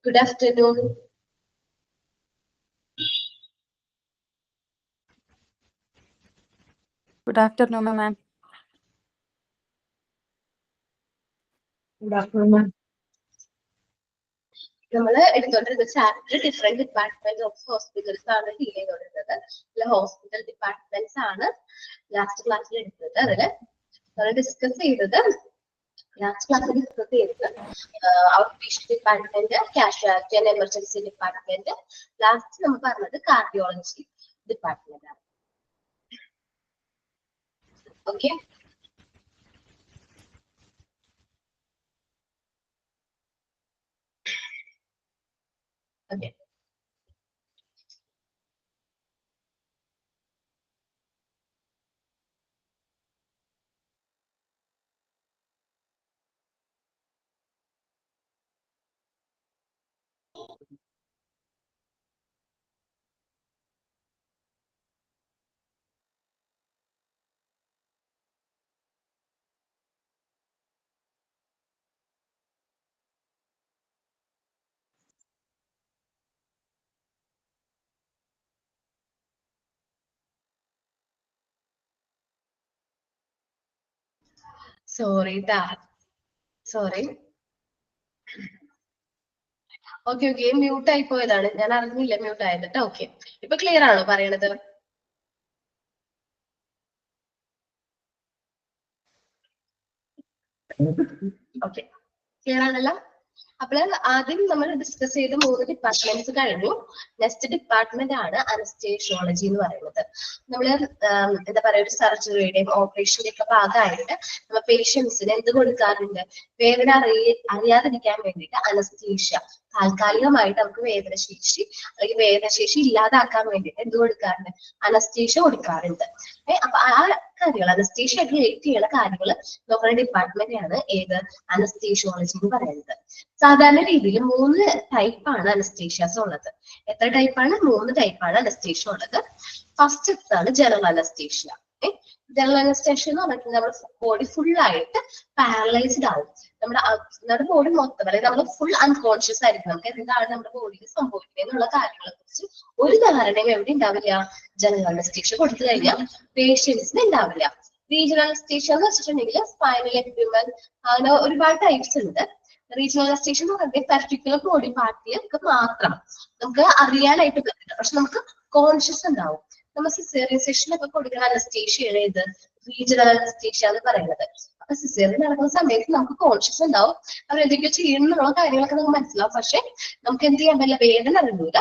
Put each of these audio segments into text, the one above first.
Good afternoon. Good afternoon, ma'am. Good afternoon, ma'am. നമ്മള് എടുത്തോണ്ടിരുന്ന chapter different department of hospitals ആണ് deal ചെയ്തോണ്ടിരുന്നത്. Hospital departments ആണ് last ക്ലാസ്സിൽ എടുത്തത്. അതില് നമ്മൾ ഡിസ്കസ് ചെയ്തത് outpatient department, casualty and emergency department, last നമ്മൾ പറഞ്ഞത് കാർഡിയോളജി ഡിപ്പാർട്ട്മെന്റ് ആണ്. Okay, okay. Sorry. Okay, mute ആയി പോയതാണ്, ഞാൻ അറിഞ്ഞില്ല മ്യൂട്ട് ആയത് കേട്ടോ. ഓക്കെ, ഇപ്പൊ ക്ലിയർ ആണോ പറയണത്? ഓക്കെ, ക്ലിയർ ആണല്ലോ. അപ്പോൾ ആദ്യം നമ്മൾ ഡിസ്കസ് ചെയ്ത 3 ഡിപ്പാർട്ട്മെന്റ്സ് കഴിഞ്ഞു. നെക്സ്റ്റ് ഡിപ്പാർട്ട്മെന്റ് ആണ് അനസ്തേഷ്യോളജി എന്ന് പറയുന്നത്. നമ്മള് എന്താ പറയുക, ഒരു സർജറിയുടെയും ഓപ്പറേഷന്റെ ഒക്കെ ഭാഗമായിട്ട് നമ്മൾ പേഷ്യൻസിന് എന്ത് കൊടുക്കാറുണ്ട്? വേദന അറിയാതിരിക്കാൻ വേണ്ടിയിട്ട് അനസ്തീഷ്യ, താൽക്കാലികമായിട്ട് നമുക്ക് വേദനശേഷി അല്ലെങ്കിൽ വേദനശേഷി ഇല്ലാതാക്കാൻ വേണ്ടിയിട്ട് എന്ത് കൊടുക്കാറുണ്ട്? അനസ്തീഷ്യ കൊടുക്കാറുണ്ട്. അപ്പൊ ആ കാര്യങ്ങൾ, അനസ്തീഷ്യ റിലേറ്റ് ചെയ്യുന്ന കാര്യങ്ങൾ നോക്കുന്ന ഡിപ്പാർട്ട്മെന്റ് ആണ് ഏത്? അനസ്തീഷ്യോളജി എന്ന് പറയുന്നത്. സാധാരണ രീതിയിൽ 3 ടൈപ്പാണ് അനസ്തീഷ്യാസ് ഉള്ളത്. എത്ര ടൈപ്പാണ്? 3 ടൈപ്പാണ് അനസ്തീഷ്യ ഉള്ളത്. ഫസ്റ്റ് ആണ് ജനറൽ അനസ്തീഷ്യ. ജനറൽ അനസ്തീഷ്യ എന്ന് പറഞ്ഞിട്ട് നമ്മുടെ ബോഡി ഫുൾ ആയിട്ട് പാരലൈസ്ഡ് ആവും. നമ്മുടെ ബോഡി മൊത്തം, അതായത് നമ്മൾ ഫുൾ അൺകോൺഷ്യസ് ആയിരിക്കും. നമുക്ക് എന്താണ് നമ്മുടെ ബോഡിയിൽ സംഭവിക്കുന്നത് എന്നുള്ള കാര്യങ്ങളെ കുറിച്ച് ഒരു ധാരണയും എവിടെ ഉണ്ടാവില്ല? ജനറൽ അനസ്തീഷ്യ കൊടുത്തു കഴിഞ്ഞാൽ പേഷ്യൻസിന് ഉണ്ടാവില്ല. റീജിയണൽ അനസ്തീഷ്യ എന്ന് വെച്ചിട്ടുണ്ടെങ്കിൽ സ്പൈനൽ എക്യുപ്മെന്റ്, അങ്ങനെ ഒരുപാട് ടൈപ്സ് ഉണ്ട്. റീജിയണൽ അനസ്തീഷ്യ എന്ന് പറഞ്ഞാൽ പർട്ടിക്കുലർ ബോഡി പാർട്ടിയൊക്കെ മാത്രം നമുക്ക് അറിയാനായിട്ട് പറ്റില്ല, പക്ഷെ നമുക്ക് കോൺഷ്യസ് ഉണ്ടാവും. നമ്മൾ സിസേറിയൻ സെക്ഷനൊക്കെ കൊടുക്കുന്ന അനസ്തീഷ്യയാണ് ഇത് റീജിയണൽ അനസ്തീഷ്യ എന്ന് പറയുന്നത്. അപ്പൊ സിസേറിയൻ നടക്കുന്ന സമയത്ത് നമുക്ക് കോൺഷ്യസ് ഉണ്ടാവും, അവർ എന്തൊക്കെയോ ചെയ്യുന്നുള്ള കാര്യങ്ങളൊക്കെ നമുക്ക് മനസ്സിലാവും. പക്ഷെ നമുക്ക് എന്ത് ചെയ്യാൻ പറ്റില്ല, വേദന അറിഞ്ഞൂല,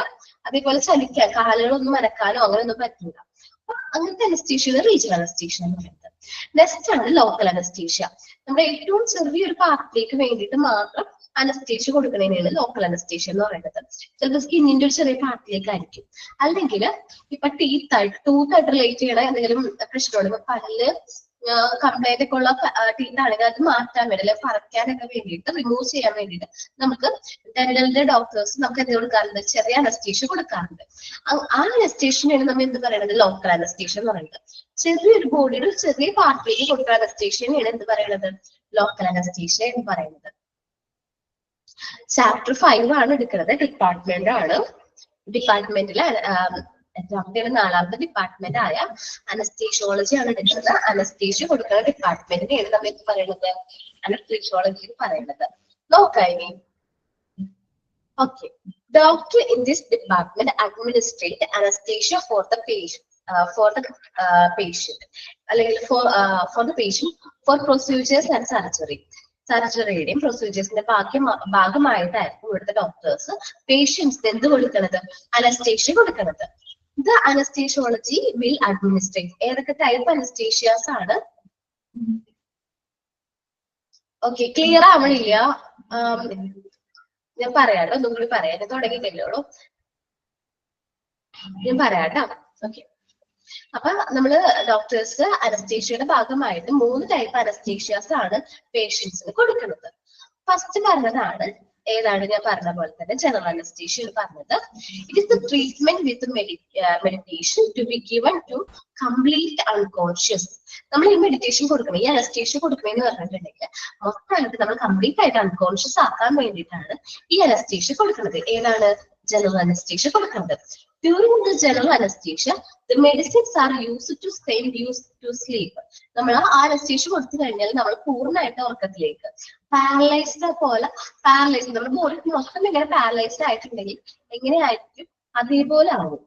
അതേപോലെ ചലിക്കാൻ, കാലുകളൊന്നും അനക്കാനോ അങ്ങനെയൊന്നും പറ്റില്ല. അപ്പൊ അങ്ങനത്തെ അനസ്തീഷ്യ റീജിയണൽ അനസ്തീഷ്യ എന്ന് പറയുന്നത്. നെക്സ്റ്റ് ആണ് ലോക്കൽ അനസ്തീഷ്യ. നമ്മുടെ ഏറ്റവും ചെറിയൊരു പാർട്ടിലേക്ക് വേണ്ടിയിട്ട് മാത്രം അനസ്തീഷ്യ കൊടുക്കുന്നതിനാണ് ലോക്കൽ അനസ്തീഷ്യ എന്ന് പറയുന്നത്. ചിലപ്പോൾ സ്കിന്നിന്റെ ഒരു ചെറിയ പാർട്ടിലേക്കായിരിക്കും, അല്ലെങ്കിൽ ഇപ്പൊ ടൂത്തായിട്ട് റിലേറ്റ് ചെയ്യണ എന്തെങ്കിലും പ്രശ്നമുണ്ട്, പല്ല് കംപ്ലൈന്റ് ഒക്കെ ഉള്ള ടീത്ത് ആണെങ്കിൽ അത് മാറ്റാൻ വേണ്ടി, അല്ലെങ്കിൽ പറിക്കാനൊക്കെ വേണ്ടിയിട്ട്, റിമൂവ് ചെയ്യാൻ വേണ്ടിയിട്ട് നമുക്ക് ഡെന്റലിന്റെ ഡോക്ടേഴ്സ് നമുക്ക് എന്ത് കൊടുക്കാറുണ്ട്? ചെറിയ അനസ്തീഷ്യ കൊടുക്കാറുണ്ട്. ആ അനസ്തീഷ്യയാണ് നമ്മൾ എന്ത് പറയുന്നത്? ലോക്കൽ അനസ്തീഷ്യ എന്ന് പറയുന്നത്. ചെറിയൊരു ബോഡിയുടെ ചെറിയ പാർട്ടിലേക്ക് കൊടുക്കുന്ന അനസ്തീഷ്യയാണ് എന്ത് പറയുന്നത്? ലോക്കൽ അനസ്തീഷ്യ എന്ന് പറയുന്നത്. ചാപ്റ്റർ 5 ആണ് എടുക്കുന്നത്. ഡിപ്പാർട്ട്മെന്റ് ആണ്. ഡിപ്പാർട്ട്മെന്റിൽ 4ാമത്തെ ഡിപ്പാർട്ട്മെന്റ് ആയ അനസ്തീഷ്യോളജി ആണ് എടുക്കുന്നത്. അനസ്തീഷ്യ കൊടുക്കുന്ന ഡിപ്പാർട്ട്മെന്റിനെയാണ് നമ്മൾ എന്ത് പറയുന്നത്? അനസ്തീഷ്യോളജി എന്ന് പറയുന്നത്. നോക്കാം. Okay, doctor in this department administrate anesthesia for the patient, അല്ലെങ്കിൽ for the patient for procedures and surgery. സർജറിയുടെയും പ്രൊസീജിയേഴ്സിന്റെ ഭാഗമായിട്ടായിരിക്കും ഇവിടുത്തെ ഡോക്ടേഴ്സ് പേഷ്യൻസിന് എന്ത് കൊടുക്കുന്നത്? അനസ്തേഷ്യ കൊടുക്കുന്നത്. ഇത് അനസ്തേഷ്യോളജി വിൽ അഡ്മിനിസ്ട്രേറ്റ്. ഏതൊക്കെ ടൈപ്പ് അനസ്തേഷ്യാസ് ആണ്? ഓക്കെ, ക്ലിയർ ആവണില്ല. ഞാൻ പറയാട്ടോ, ഒന്നും കൂടി പറയാം, ഞാൻ തുടങ്ങിയിട്ടില്ലോളൂ, ഞാൻ പറയാട്ടോ. ഓക്കെ, അപ്പൊ നമ്മള് ഡോക്ടേഴ്സ് അനസ്തേഷ്യയുടെ ഭാഗമായിട്ട് 3 ടൈപ്പ് അനസ്തേഷ്യാസ് ആണ് പേഷ്യൻസിന് കൊടുക്കുന്നത്. ഫസ്റ്റ് പറഞ്ഞതാണ് ഏതാണ് ഞാൻ പറഞ്ഞ പോലെ തന്നെ ജനറൽ അനസ്തീഷ്യ പറഞ്ഞത്. It is the treatment with meditation to be given to complete unconscious. നമ്മൾ ഈ മെഡിറ്റേഷൻ കൊടുക്കണം, ഈ അനസ്തീഷ്യ കൊടുക്കണമെന്ന് പറഞ്ഞിട്ടുണ്ടെങ്കിൽ മൊത്തമായിട്ട് നമ്മൾ കംപ്ലീറ്റ് ആയിട്ട് അൺകോൺഷ്യസ് ആക്കാൻ വേണ്ടിയിട്ടാണ് ഈ അനസ്തീഷ്യ കൊടുക്കുന്നത്. ഏതാണ് ജനറൽ അനസ്തീഷ്യ കൊടുക്കുന്നത്. During the general anesthesia, the medicines are used to send you to sleep. നമ്മൾ ആ അനസ്തീഷ്യ കൊടുത്തു കഴിഞ്ഞാൽ നമ്മൾ പൂർണ്ണമായിട്ട് ഉറക്കത്തിലേക്ക് പാരലൈസ്ഡ് പോലെ പാരലൈസ്ഡ് നമ്മുടെ ബോഡി മൊത്തം ഇങ്ങനെ പാരലൈസ്ഡ് ആയിട്ടുണ്ടെങ്കിൽ എങ്ങനെയായിരിക്കും അതേപോലെ ആവും.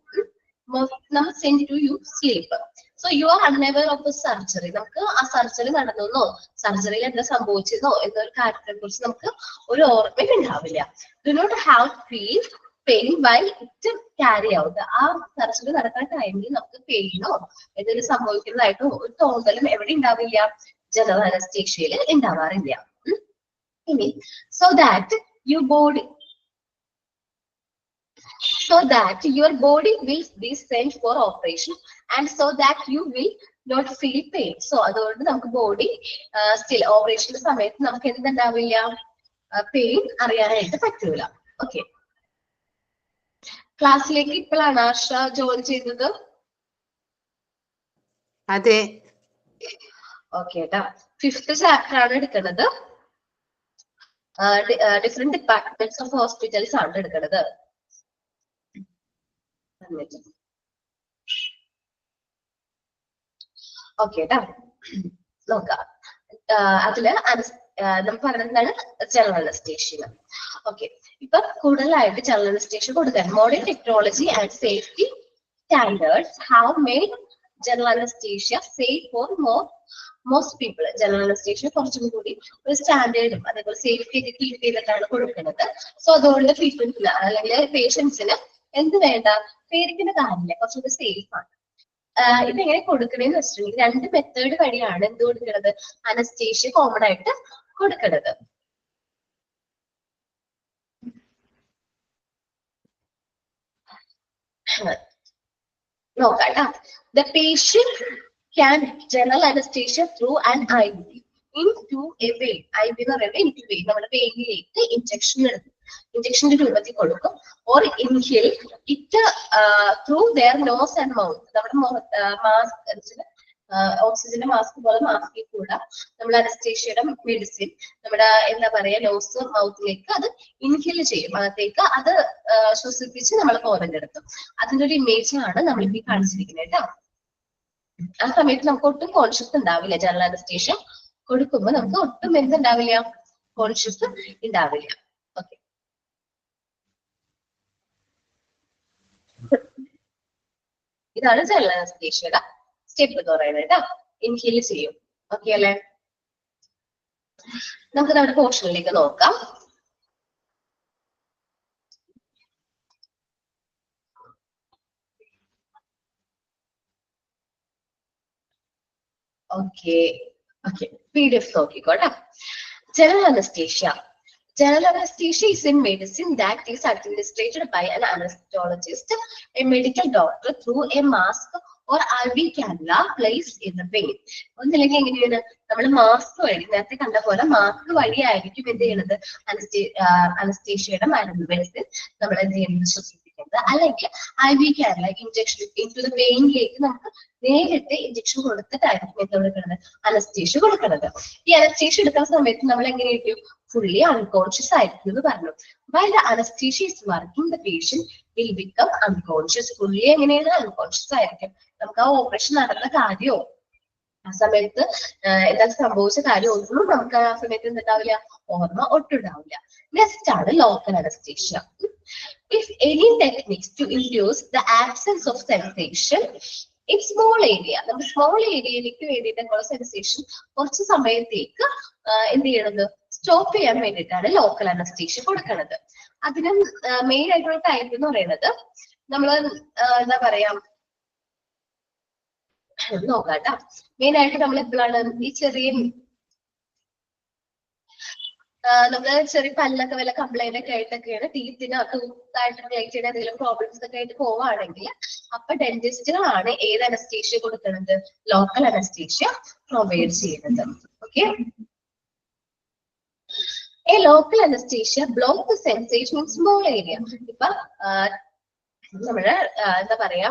നമ്മൾ send to you sleep. So you are unaware of the surgery. നമുക്ക് ആ സർജറി നടന്നെന്നോ സർജറിയിൽ എന്താ സംഭവിച്ചെന്നോ എന്നൊരു കാര്യത്തെ കുറിച്ച് നമുക്ക് ഒരു ഓർമ്മയും ഉണ്ടാവില്ല. Do not have feel pain why it carry out. ആ സർജറി നടക്കുന്ന ടൈമിൽ നമുക്ക് പെയിനോ എന്തെങ്കിലും സംഭവിക്കുന്നതായിട്ടോ ഒരു തോന്നലും എവിടെ ഉണ്ടാവില്ല, ജനറൽ അനസ്തീഷ്യയിൽ ഉണ്ടാവാറില്ല. ഇനി so that your body will be send for operation and so that you will not feel pain. So അതുകൊണ്ട് നമുക്ക് ബോഡി സ്റ്റിൽ ഓപ്പറേഷന്റെ സമയത്ത് നമുക്ക് എന്തുണ്ടാവില്ല, പെയിൻ അറിയാനായിട്ട് പറ്റൂല. ഓക്കെ, ക്ലാസ്സിലേക്ക് ഇപ്പോഴാണ് ആർഷ ജോയിൻ ചെയ്തത്? അതെ. ഓക്കെ ഏട്ടാ, 5th ചാപ്റ്റർ ആണ് എടുക്കുന്നത്. ഡിഫറെന്റ് ഡിപ്പാർട്ട്മെന്റ്സ് ഓഫ് ഹോസ്പിറ്റൽസ് ആണ് എടുക്കുന്നത്. ഓക്കെ ഏട്ടാ, നോക്കാം. അതില് നമുക്ക് പറയുന്നതാണ് ജനറൽ അനസ്തീഷ്യ. ഓക്കെ, ഇപ്പൊ കൂടുതലായിട്ട് ജനറൽ അനസ്തീഷ്യ കൊടുക്കാൻ modern technology and safety standards have made general anaesthesia safe four most people. General anaesthesia കുറച്ചും കൂടി ഒരു സ്റ്റാൻഡേർഡും അതേപോലെ സേഫ്റ്റി ഒക്കെ കീപ്പ് ചെയ്തിട്ടാണ് കൊടുക്കുന്നത്. സോ അതുകൊണ്ട് ട്രീറ്റ്മെന്റിന് അല്ലെങ്കിൽ പേഷ്യൻസിന് എന്ത് വേണ്ട, പേടിക്കേണ്ട കാര്യമില്ല, കുറച്ചുകൂടി സേഫ് ആണ്. ഇതെങ്ങനെ കൊടുക്കണേന്ന് വെച്ചിട്ടുണ്ടെങ്കിൽ 2 മെത്തേഡ് വഴിയാണ് എന്ത് കൊടുക്കുന്നത്, അനസ്തീഷ്യ കോമൺ ആയിട്ട് കൊടുക്കുന്നത്. നോക്കാം. The patient can general anesthesia through an IV into a vein. IV എന്ന് പറയുന്നത് into vein, നമ്മുടെ വെയിനിലേക്ക് ഇഞ്ചക്ഷന്റെ രൂപത്തിൽ കൊടുക്കും. Or inhale it through their nose and mouth. നമ്മുടെ മാസ്ക് ഓക്സിജന്റെ മാസ്ക് പോലെ മാസ്കിൽ കൂടെ നമ്മൾ അനസ്തീഷ്യയുടെ മെഡിസിൻ നമ്മുടെ എന്താ പറയാ നോസ് മൗത്തിലേക്ക് അത് ഇൻഹേൽ ചെയ്യും, അകത്തേക്ക് അത് ശ്വസിപ്പിച്ച് നമ്മൾ പുറത്തെടുത്തും. അതിന്റെ ഒരു ഇമേജ് ആണ് നമ്മളിപ്പോ കാണിച്ചിരിക്കുന്നത് കേട്ടോ. ആ സമയത്ത് നമുക്ക് ഒട്ടും കോൺഷ്യസ് ഉണ്ടാവില്ല. ജനറൽ അനസ്തീഷ്യ കൊടുക്കുമ്പോൾ നമുക്ക് ഒട്ടും എന്തുണ്ടാവില്ല, കോൺഷ്യസ് ഉണ്ടാവില്ല. ഓക്കെ, ഇതാണ് ജനറൽ അനസ്തീഷ്യയുടെ സ്റ്റെപ്പ് എന്ന് പറയുന്നത് കേട്ടോ. ഇൻഹേൽ ചെയ്യും. ഓക്കെ അല്ലേ? നമുക്ക് നമ്മുടെ പോർഷനിലേക്ക് നോക്കാം. ഓക്കെ ഓക്കെ, PDF നോക്കിക്കോട്ടെ. General anaesthesia. General anesthesia is a medicine that is administered by an anesthesiologist, a medical doctor, through a mask or IV cannula placed in the vein. ഒന്നില്ലെങ്കിൽ എങ്ങനെയാണ്, നമ്മൾ മാസ്ക് വഴി നേരത്തെ കണ്ട പോലെ മാസ്ക് വഴിയായിരിക്കും എന്ത് ചെയ്യുന്നത്, അനസ്തീഷ്യയുടെ മരുന്ന് മെഡിസിൻ നമ്മൾ എന്ത് ചെയ്യുന്നത്, ശ്വസിപ്പിക്കുന്നത്. അല്ലെങ്കിൽ IV cannula injection into the വെയിനിലേക്ക് നമുക്ക് നേരിട്ട് ഇഞ്ചക്ഷൻ കൊടുത്തിട്ടായിരിക്കും എന്ത് കൊടുക്കുന്നത്, അനസ്തീഷ്യ കൊടുക്കുന്നത്. ഈ അനസ്തീഷ്യ എടുക്കുന്ന സമയത്ത് നമ്മൾ എങ്ങനെയായിരിക്കും, fully unconscious ആയിരിക്കും എന്ന് പറഞ്ഞു. While the anesthesia is working, the patient will become unconscious. fully എങ്ങനെയാണ്, unconscious ആയിരിക്കും. നമുക്ക് ആ ഓപ്പറേഷൻ നടന്ന കാര്യമോ ആ സമയത്ത് എന്താ സംഭവിച്ച കാര്യം ഒന്നും നമുക്ക് ആ സമയത്ത് എന്തുണ്ടാവില്ല, ഓർമ്മ ഒട്ടുണ്ടാവില്ല. നെക്സ്റ്റ് ആണ് local anaesthesia. If any techniques to induce the absence of sensation in small area, നമ്മൾ സ്മോൾ ഏരിയയിലേക്ക് വേണ്ടിയിട്ടുള്ള സെൻസേഷൻ കുറച്ച് സമയത്തേക്ക് എന്ത് ചെയ്യണത്, സ്റ്റോപ്പ് ചെയ്യാൻ വേണ്ടിയിട്ടാണ് ലോക്കൽ അനസ്തീഷ്യ കൊടുക്കുന്നത്. അതിന് മെയിൻ ആയിട്ടുള്ള ടൈപ്പ് എന്ന് പറയുന്നത് നമ്മൾ എന്താ പറയാ നോക്കാട്ടോ. മെയിൻ ആയിട്ട് നമ്മൾ എപ്പോഴാണ് ഈ ചെറിയ നമ്മള് ചെറിയ പല്ലൊക്കെ വല്ല കംപ്ലൈന്റ് ഒക്കെ ആയിട്ടൊക്കെയാണ് ടീത്തിന് ടൂത്തായിട്ട് റിലേറ്റ് ചെയ്ത എന്തെങ്കിലും പ്രോബ്ലംസ് ഒക്കെ ആയിട്ട് പോവാണെങ്കിൽ അപ്പൊ ഡെന്റിസ്റ്റുകളാണ് ഏത് അനസ്തീഷ്യ കൊടുക്കുന്നത്, ലോക്കൽ അനസ്തീഷ്യ പ്രൊവൈഡ് ചെയ്യുന്നത്. Okay, A local anesthesia blocks the sensation in small area. ഇപ്പൊ നമ്മുടെ എന്താ പറയാ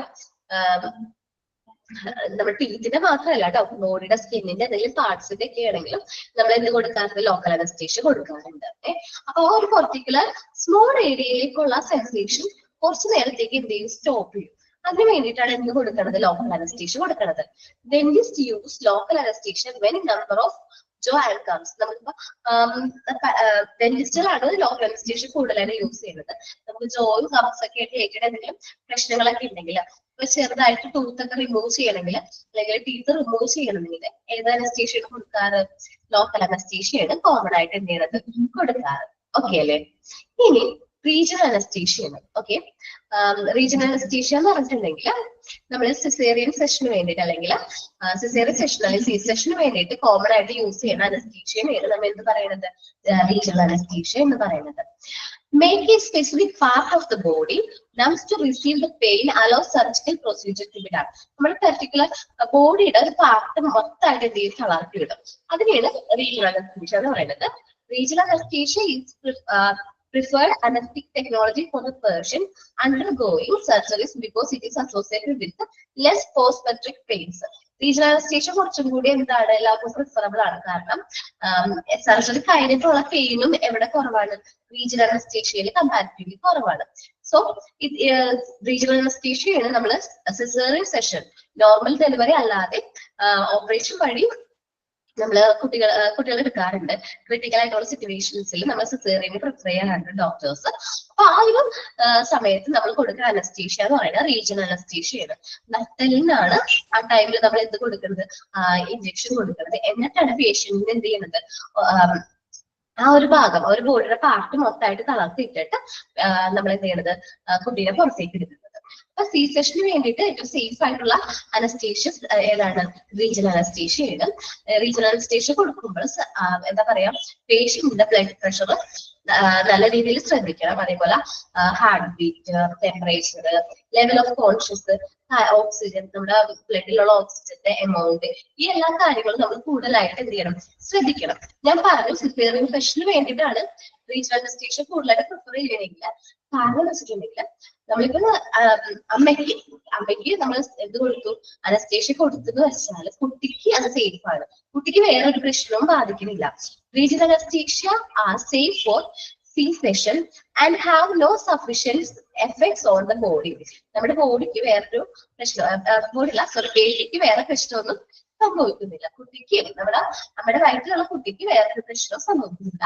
നമ്മുടെ ടീത്തിന്റെ മാത്രമല്ല കേട്ടോ, ബോഡിയുടെ സ്കിന്നിന്റെ എന്തെങ്കിലും പാർട്സിന്റെ ഒക്കെ ആണെങ്കിലും നമ്മൾ എന്ത് കൊടുക്കാറുണ്ട്, ലോക്കൽ അനസ്തേഷ്യ കൊടുക്കാറുണ്ട്. അപ്പൊ ആ ഒരു പെർട്ടിക്കുലർ സ്മോൾ ഏരിയയിലേക്കുള്ള സെൻസേഷൻ കുറച്ച് നേരത്തേക്ക് എന്ത് ചെയ്യും, സ്റ്റോപ്പ് ചെയ്യും. അതിന് വേണ്ടിയിട്ടാണ് എന്ത് കൊടുക്കുന്നത്, ലോക്കൽ അനസ്തേഷ്യ കൊടുക്കുന്നത്. Dentist use local anaesthesia when number of jaw and gums. നമുക്കിപ്പോ ഡെന്റിസ്റ്റുകളാണ് ലോക്കൽ അനസ്തേഷ്യ കൂടുതലായിട്ട് യൂസ് ചെയ്യുന്നത്. നമുക്ക് ജോയും ഗംസ് ഒക്കെ ആയിട്ട് റിലേറ്റഡ് എന്തെങ്കിലും പ്രശ്നങ്ങളൊക്കെ ഉണ്ടെങ്കിൽ, ഇപ്പൊ ചെറുതായിട്ട് ടൂത്ത് ഒക്കെ റിമൂവ് ചെയ്യണമെങ്കിൽ അല്ലെങ്കിൽ ടീത്ത് റിമൂവ് ചെയ്യണമെങ്കിൽ ഏത് അനസ്തേഷ്യ കൊടുക്കാറ്, ലോക്കൽ അനസ്തേഷ്യയാണ് കോമൺ ആയിട്ട് എന്ത് ചെയ്യുന്നത്, കൊടുക്കാറ്. ഓക്കെ അല്ലേ? ഇനി റീജിയണൽ അനസ്തേഷ്യയാണ്. ഓക്കെ, റീജിയണൽ അനസ്തേഷ്യ എന്ന് പറഞ്ഞിട്ടുണ്ടെങ്കിൽ നമ്മൾ സിസേറിയൻ സെഷന് വേണ്ടിയിട്ട് അല്ലെങ്കിൽ സിസേറിയൻ സെഷൻ അല്ലെങ്കിൽ സി സെഷന് വേണ്ടിയിട്ട് കോമൺ ആയിട്ട് യൂസ് ചെയ്യുന്ന അനസ്തേഷ്യയാണ് നമ്മൾ എന്ത് പറയുന്നത്, റീജിയണൽ അനസ്തേഷ്യ എന്ന് പറയുന്നത്. Make a specific part of the body numbs to receive the pain, allow surgical procedure to be done. നമ്മുടെ പെർട്ടിക്കുലർ ബോഡിയുടെ ഒരു പാർട്ട് മൊത്തമായിട്ട് എന്ത് ചെയ്ത് തളർത്തി വിടും. അതിനെയാണ് റീജിയണൽ അനസ്തേഷ്യ എന്ന് പറയുന്നത്. Regional anaesthesia is preferred anesthetic technology for the person undergoing surgeries because it is associated with less post-operative pains. Regional anaesthesia കുറച്ചും കൂടി എന്താണ്, എല്ലാവർക്കും പ്രിഫറബിൾ ആണ്. കാരണം സർജറി കഴിഞ്ഞിട്ടുള്ള പെയിനും എവിടെ കുറവാണ്, റീജിയണൽ അനസ്തേഷ്യയിൽ കമ്പാരിറ്റീവ്ലി കുറവാണ്. സോ റീജിയണൽ അനസ്തേഷ്യയാണ് നമ്മൾ സിസേറിയൻ സെഷൻ, നോർമൽ ഡെലിവറി അല്ലാതെ ഓപ്പറേഷൻ വഴി നമ്മള് കുട്ടികൾ എടുക്കാറുണ്ട്. ക്രിട്ടിക്കൽ ആയിട്ടുള്ള സിറ്റുവേഷൻസിൽ നമ്മൾ സിസേറിയന് പ്രിഫർ ചെയ്യാറുണ്ട് ഡോക്ടേഴ്സ്. അപ്പൊ ആ ഒരു സമയത്ത് നമ്മൾ കൊടുക്കുന്ന അനസ്തേഷ്യ എന്ന് പറയുന്നത് റീജിയണൽ അനസ്തേഷ്യയാണ്. നട്ടലിനാണ് ആ ടൈമിൽ നമ്മൾ എന്ത് കൊടുക്കുന്നത്, ഇഞ്ചക്ഷൻ കൊടുക്കുന്നത്. എന്നിട്ടാണ് പേഷ്യന്റിന് എന്ത് ചെയ്യുന്നത്, ആ ഒരു ഭാഗം, ഒരു ബോഡിയുടെ പാർട്ട് മൊത്തമായിട്ട് തളർത്തിയിട്ടിട്ട് നമ്മൾ എന്ത് ചെയ്യണത്, കുട്ടീനെ പുറത്തേക്ക് എടുക്കുന്നത്. അപ്പൊ സി സെഷന് വേണ്ടിയിട്ട് ഏറ്റവും സേഫ് ആയിട്ടുള്ള അനസ്തേഷ്യ ഏതാണ്, റീജിയണൽ അനസ്തേഷ്യയാണ്. റീജിയണൽ അനസ്തേഷ്യ കൊടുക്കുമ്പോൾ എന്താ പറയാ, പേഷ്യന്റിന്റെ ബ്ലഡ് പ്രഷർ നല്ല രീതിയിൽ ശ്രദ്ധിക്കണം. അതേപോലെ heart beat, temperature, level of conscious, oxygen, നമ്മുടെ ബ്ലഡിലുള്ള ഓക്സിജന്റെ എമൗണ്ട്, ഈ എല്ലാ കാര്യങ്ങളും നമ്മൾ കൂടുതലായിട്ട് എന്ത് ചെയ്യണം, ശ്രദ്ധിക്കണം. ഞാൻ പറഞ്ഞു സിസേറിയൻ സെഷന് വേണ്ടിയിട്ടാണ് റീജിയണൽ അനസ്തേഷ്യ കൂടുതലായിട്ട് പ്രിഫർ ചെയ്യണമെങ്കിൽ. കാരണം എന്ന് വെച്ചിട്ടുണ്ടെങ്കിൽ നമ്മളിപ്പോ അമ്മയ്ക്ക് നമ്മൾ എന്ത് കൊടുത്തു, അനസ്തേഷ്യ കൊടുത്തെന്ന് വെച്ചാൽ കുട്ടിക്ക് അത് സേഫ് ആണ്, കുട്ടിക്ക് വേറെ ഒരു പ്രശ്നവും ബാധിക്കുന്നില്ല. Regional anaesthesia R safe four C-section and have no sufficient effects on the body. നമ്മുടെ ബോഡിക്ക് വേറൊരു പ്രശ്നം, ബേബിക്ക് വേറെ പ്രശ്നമൊന്നും സംഭവിക്കുന്നില്ല. കുട്ടിക്ക് നമ്മുടെ വയറ്റിലുള്ള കുട്ടിക്ക് വേറൊരു പ്രശ്നം സംഭവിക്കുന്നില്ല.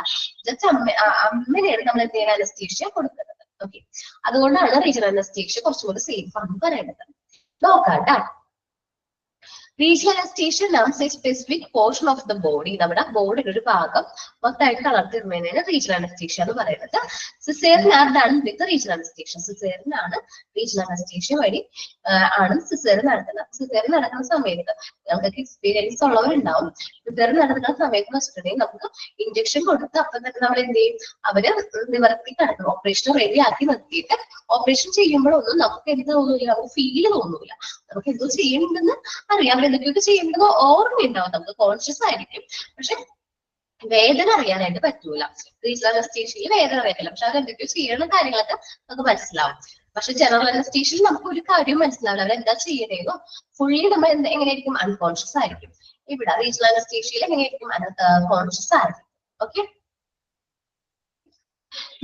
ജസ്റ്റ് അമ്മനെയാണ് നമ്മൾ എന്ത് ചെയ്യുന്ന അനസ്തേഷ്യ കൊടുക്കുന്നത്. ഓക്കെ, അതുകൊണ്ടാണ് റീജിയണൽ അനസ്തേഷ്യ കുറച്ചുകൂടി സേഫ് ആണെന്ന് പറയുന്നത്. നോക്കാട്ടാ, regional anaesthesia numbs a specific portion of the body. നമ്മുടെ ബോഡിയുടെ ഒരു ഭാഗം മൊത്തമായിട്ട് തളർത്തിടുന്നതിനാണ് റീജിയണൽ അനസ്തേഷ്യ എന്ന് പറയുന്നത്. Caesarean are done with regional anaesthesia. Caesarean ആണ് റീജിയണൽ അനസ്തേഷ്യ വഴി ആണ് സിസേറിയൻ നടക്കുന്നത്. സിസേറിയൻ നടക്കുന്ന സമയത്ത് നമുക്ക് എക്സ്പീരിയൻസ് ഉള്ളവരുണ്ടാവും. സിസേറിയൻ നടക്കുന്ന സമയത്ത് വെച്ചിട്ടുണ്ടെങ്കിൽ നമുക്ക് ഇഞ്ചക്ഷൻ കൊടുത്ത് അപ്പം തന്നെ നമ്മൾ എന്ത് ചെയ്യും, അവര് നിവർത്തി കിടക്കും, ഓപ്പറേഷൻ റെഡി ആക്കി നിർത്തിയിട്ട് ഓപ്പറേഷൻ ചെയ്യുമ്പോഴൊന്നും നമുക്ക് എന്ത് തോന്നൂല, നമുക്ക് ഫീല് തോന്നൂല, നമുക്ക് എന്തോ ചെയ്യുന്നുണ്ടെന്ന് അറിയാം, എന്തൊക്കെയൊക്കെ ചെയ്യുന്നത് ഓർമ്മയുണ്ടാവും, നമുക്ക് കോൺഷ്യസ് ആയിരിക്കും. പക്ഷെ വേദന അറിയാനായിട്ട് പറ്റൂല. റീജിയണൽ അനസ്തേഷ്യയിൽ വേദന അറിയത്തില്ല, പക്ഷെ അത് എന്തൊക്കെയോ ചെയ്യുന്ന കാര്യങ്ങളൊക്കെ നമുക്ക് മനസ്സിലാവും. പക്ഷെ ജനറൽ അനസ്തേഷ്യയിൽ നമുക്ക് ഒരു കാര്യവും മനസ്സിലാവില്ല, അവരെന്താ ചെയ്യണേന്നോ. ഫുള്ളി നമ്മൾ എങ്ങനെയായിരിക്കും, അൺകോൺഷ്യസ് ആയിരിക്കും. ഇവിടെ റീജിയണൽ അനസ്തേഷ്യയിൽ എങ്ങനെയായിരിക്കും, കോൺഷ്യസ് ആയിരിക്കും. Okay,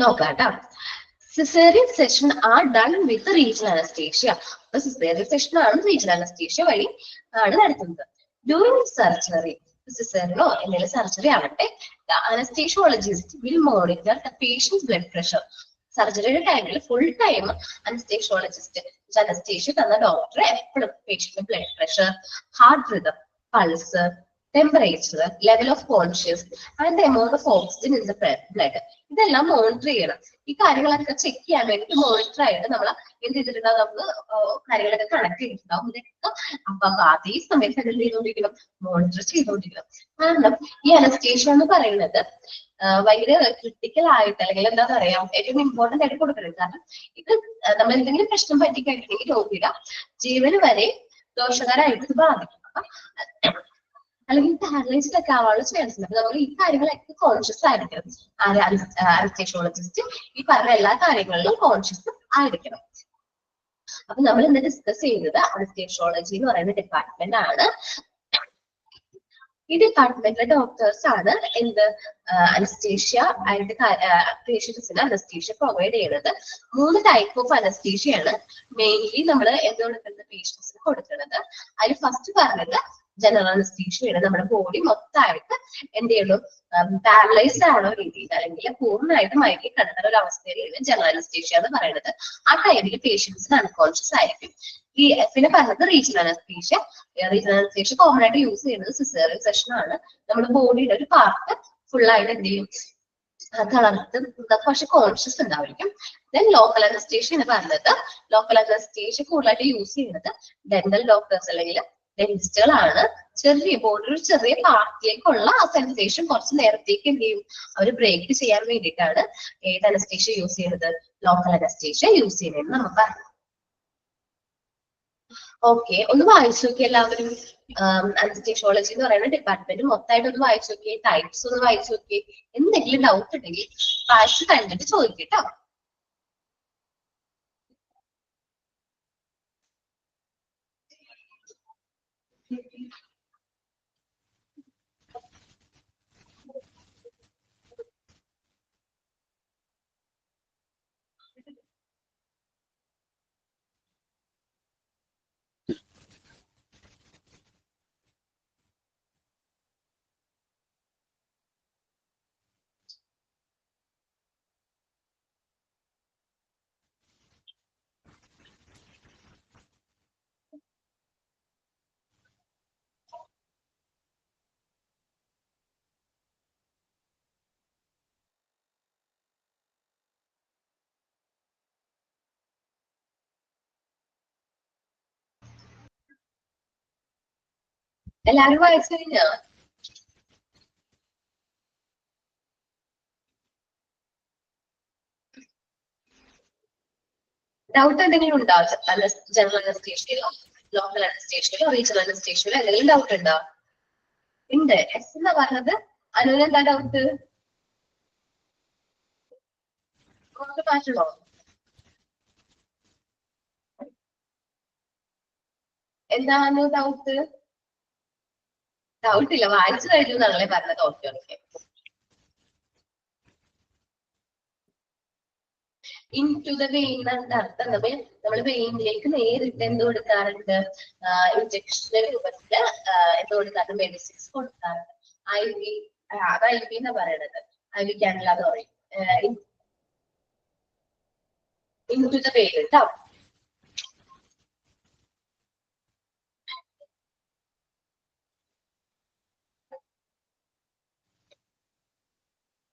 നോക്കാട്ടോ. Cesarean section are done with the regional anesthesia. അപ്പൊ cesarean section ആണ് regional anesthesia വഴി ആണ് നടത്തുന്നത്. During surgery, സിസേറിയനോ എന്തെങ്കിലും സർജറി ആവട്ടെ, the anesthesiologist will monitor the patient's blood pressure. സർജറിയുടെ ടൈമിൽ ഫുൾ ടൈം അനസ്തേഷ്യോളജിസ്റ്റ്, അനസ്തേഷ്യ തന്ന ഡോക്ടർ എപ്പോഴും patient blood pressure, heart rhythm, pulse, temperature, level of conscious and amount of oxygen in the blood, ഇതെല്ലാം monitor ചെയ്യണം. ഈ കാര്യങ്ങളൊക്കെ check ചെയ്യാൻ വേണ്ടി monitor ആയിട്ട് നമ്മൾ എന്ത് ചെയ്തിട്ടുണ്ടാവും, നമുക്ക് കാര്യങ്ങളൊക്കെ കണക്ട് ചെയ്തിട്ടുണ്ടാവും. ഇതൊക്കെ അപ്പൊ അതേ സമയത്ത് എന്ത് ചെയ്തുകൊണ്ടിരിക്കണം, മോണിറ്റർ ചെയ്തുകൊണ്ടിരിക്കണം. കാരണം ഈ അനസ്തേഷ്യ എന്ന് പറയുന്നത് ഭയങ്കര ക്രിട്ടിക്കൽ ആയിട്ട്, അല്ലെങ്കിൽ എന്താ പറയാ, ഏറ്റവും ഇമ്പോർട്ടന്റ് ആയിട്ട് കൊടുക്കണം. കാരണം ഇത് നമ്മൾ എന്തെങ്കിലും പ്രശ്നം പറ്റിക്കഴിഞ്ഞിട്ടുണ്ടെങ്കിൽ രോഗിയുടെ ജീവന് വരെ ദോഷകരമായിട്ട് ബാധിക്കും. അല്ലെങ്കിൽ പാരലൈസ്ഡ് ഒക്കെ ആവാനുള്ള ചാൻസ് ഉണ്ട്. അപ്പൊ നമ്മൾ ഈ കാര്യങ്ങളൊക്കെ കോൺഷ്യസ് ആയിരിക്കണം. അനസ്തേഷ്യോളജിസ്റ്റ് ഈ പറഞ്ഞ എല്ലാ കാര്യങ്ങളിലും കോൺഷ്യസ് ആയിരിക്കണം. അപ്പൊ നമ്മൾ ഇന്ന് ഡിസ്കസ് ചെയ്യുന്നത് അനസ്തേഷ്യോളജി എന്ന് പറയുന്ന ഡിപ്പാർട്ട്മെന്റ് ആണ്. ഈ ഡിപ്പാർട്ട്മെന്റിലെ ഡോക്ടേഴ്സ് ആണ് എന്ത് അനസ്തേഷ്യ ആയിട്ട് പേഷ്യൻസിന് അനസ്തേഷ്യ പ്രൊവൈഡ് ചെയ്യുന്നത്. 3 ടൈപ്പ് ഓഫ് അനസ്തേഷ്യയാണ് മെയിൻലി നമ്മൾ എന്ത് കൊടുക്കുന്നത് പേഷ്യൻസിന് കൊടുക്കുന്നത്. അതിൽ ഫസ്റ്റ് പറഞ്ഞത് ജനറൽ അനസ്തീഷ്യയാണ്. നമ്മുടെ ബോഡി മൊത്തമായിട്ട് എന്ത് ചെയ്യുന്നു പാരലൈസ്ഡ് ആണോ രീതിയിൽ അല്ലെങ്കിൽ പൂർണ്ണമായിട്ട് മയക്കി കിടക്കുന്ന ഒരു അവസ്ഥയിലാണ് ജനറൽ അനസ്തീഷ്യ എന്ന് പറയുന്നത്. ആ ടൈമിൽ പേഷ്യൻസിന് അൺകോൺഷ്യസ് ആയിരിക്കും. ഈ പിന്നെ പറഞ്ഞത് regional anaesthesia. Regional anaesthesia common ആയിട്ട് യൂസ് ചെയ്യുന്നത് സിസേറിയൻ സെക്ഷൻ ആണ്. നമ്മുടെ ബോഡിയുടെ ഒരു പാർട്ട് ഫുൾ ആയിട്ട് എന്ത് ചെയ്യും തളർത്തും, പക്ഷെ കോൺഷ്യസ് ഉണ്ടായിരിക്കും. ദെൻ ലോക്കൽ അനസ്തീഷ്യ എന്ന് പറഞ്ഞത് ലോക്കൽ അനസ്തീഷ്യ കൂടുതലായിട്ട് യൂസ് ചെയ്യുന്നത് ഡെന്റൽ ഡോക്ടേഴ്സ് അല്ലെങ്കിൽ ഡെന്റിസ്റ്റുകളാണ്. ചെറിയ ബോഡിയിൽ ഒരു ചെറിയ പാർട്ടിലേക്കുള്ള ആ സെൻസേഷൻ കുറച്ച് നേരത്തേക്ക് എന്ത് ചെയ്യും അവർ ബ്രേക്ക് ചെയ്യാൻ വേണ്ടിയിട്ടാണ് ഏത് അനസ്തീഷ്യ യൂസ് ചെയ്യുന്നത് ലോക്കൽ അനസ്തീഷ്യ യൂസ് ചെയ്യുന്നത് നമുക്ക് പറയാം. ഓക്കെ, ഒന്ന് വായിച്ചു നോക്കി എല്ലാവരും. അനസ്തേഷ്യോളജി എന്ന് പറയുന്ന ഡിപ്പാർട്ട്മെന്റ് മൊത്തമായിട്ട് ഒന്ന് വായിച്ചു നോക്കി, ടൈപ്സ് ഒന്ന് വായിച്ചു നോക്കി. എന്തെങ്കിലും ഡൗട്ട് ഉണ്ടെങ്കിൽ വായിച്ചു കഴിഞ്ഞിട്ട് ചോദിക്കട്ടോ. എല്ലാവരും വായിച്ചു കഴിഞ്ഞോ? ഡൗട്ട് എന്തെങ്കിലും ഉണ്ടോ? ജനറൽ അനസ്തേഷ്യയിലോ ലോക്കൽ അനസ്തേഷ്യയിലോ റീജിയണൽ അനസ്തേഷ്യയിലോ എന്തെങ്കിലും ഡൗട്ട് ഉണ്ടോ? ഉണ്ട്. എസ് എന്നാ പറഞ്ഞത്. അനുവിന് എന്താ ഡൗട്ട്? കൊണ്ട് മാറ്റണോ? എന്താണ് ഡൗട്ട്? ഡൗട്ട് ഇല്ല, വായിച്ചു കഴിഞ്ഞു എന്നാണല്ലേ പറഞ്ഞത്. Okay okay. Into the vein എന്ന അർത്ഥം നമ്മൾ വെയിനിലേക്ക് നേരിട്ട് എന്ത് കൊടുക്കാറുണ്ട്? ഇഞ്ചക്ഷന്റെ രൂപത്തില് എന്ത് കൊടുക്കാറുണ്ട്? മെഡിസിൻസ് കൊടുക്കാറുണ്ട്. ഐ വി, അത് ഐ വി എന്നാ പറയണത്. ഐ വി ക്യാനില എന്ന് പറയും. ഇൻ ടു ദ വെയിൻ കേട്ടോ.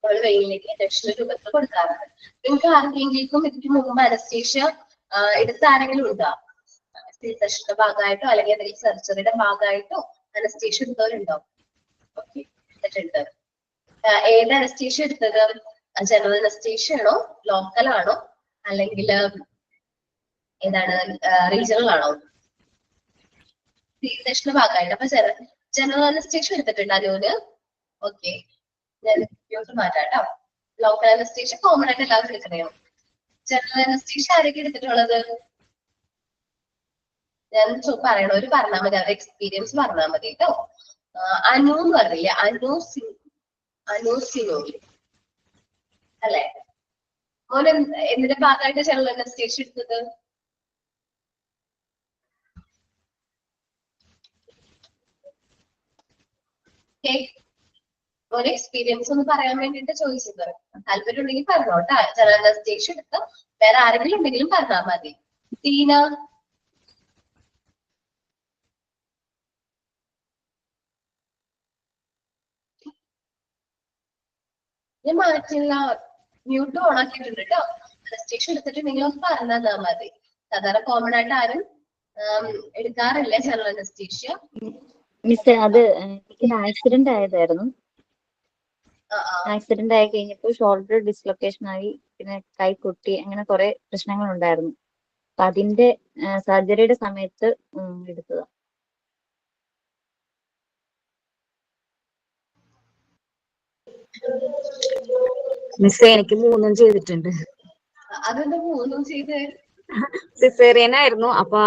നമ്മൾ വെയിനിലേക്ക് ഇഞ്ചക്ഷന്റെ രൂപത്തിൽ കൊടുക്കാറുണ്ട്. നിങ്ങൾക്ക് ആർക്കെങ്കിലും ഇതിന് മുമ്പ് അനസ്തേഷ്യ എടുത്ത ആരെങ്കിലും ഉണ്ടോ? സെഷന്റെ ഭാഗമായിട്ടോ അല്ലെങ്കിൽ എന്തെങ്കിലും സർജറിയുടെ ഭാഗമായിട്ടോ അനസ്തേഷ്യ എടുത്തവരുണ്ടോ? ഓക്കെ, എടുത്തിട്ടുണ്ട്. ഏത് അനസ്തേഷ്യ എടുത്തത്? ജനറൽ അനസ്തേഷ്യ ആണോ, ലോക്കൽ ആണോ, അല്ലെങ്കിൽ ഏതാണ് റീജിയണൽ ആണോ? സെഷന്റെ ഭാഗമായിട്ട്. അപ്പൊ ജനറൽ അനസ്തേഷ്യ എടുത്തിട്ടുണ്ട് അനുവിന്. ഓക്കെ, ഞാൻ മാറ്റാട്ടോ. ലോക്കൽ അനസ്തേഷ്യ കോമൺ ആയിട്ട് എല്ലാവരും എടുക്കണോ? ജനറൽ അനസ്തേഷ്യ ആരൊക്കെ എടുത്തിട്ടുള്ളത്? ഞാൻ പറയണവര് പറഞ്ഞാൽ മതി, അവരുടെ എക്സ്പീരിയൻസ് പറഞ്ഞാൽ മതി കേട്ടോ. അനു എന്ന് പറഞ്ഞില്ലേ, അനു സിനോലി അല്ലെ? മോൻ എന്തിന്റെ ഭാഗമായിട്ട് ജനറൽ അനസ്തേഷ്യ എടുത്തത്? ഒരു എക്സ്പീരിയൻസ് ഒന്ന് പറയാൻ വേണ്ടിട്ട് ചോദിച്ചത്. താല്പര്യം ഉണ്ടെങ്കിൽ പറഞ്ഞോട്ടെ. ജനറൽ അനസ്തേഷ്യ എടുത്ത വേറെ ആരെങ്കിലും ഉണ്ടെങ്കിലും പറഞ്ഞാൽ മതി. ടീന, ഞാൻ മാറ്റില്ല, മ്യൂട്ട് ഓൺ ആക്കിയിട്ടുണ്ട് കേട്ടോ. അനസ്തേഷ്യ എടുത്തിട്ടുണ്ടെങ്കിൽ ഒന്ന് പറഞ്ഞു തന്നാൽ മതി. സാധാരണ കോമൺ ആയിട്ട് ആരും എടുക്കാറില്ല ജനറൽ അനസ്തേഷ്യ. മിസ്, അത് എനിക്ക് ആക്സിഡന്റ് ആയതായിരുന്നു. ആക്സിഡന്റ് ആയി കഴിഞ്ഞപ്പോൾ ഷോൾഡർ ഡിസ്ലൊക്കേഷൻ ആയി, പിന്നെ കൈ പൊട്ടി, അങ്ങനെ കുറെ പ്രശ്നങ്ങൾ ഉണ്ടായിരുന്നു. അപ്പൊ അതിന്റെ സർജറിയുടെ സമയത്ത് എടുത്തതാ. മിസ് എനിക്ക് 3 ചെയ്തിട്ടുണ്ട്. അതെന്താ 3 ചെയ്ത്? സിസേറിയൻ ആയിരുന്നു. അപ്പൊ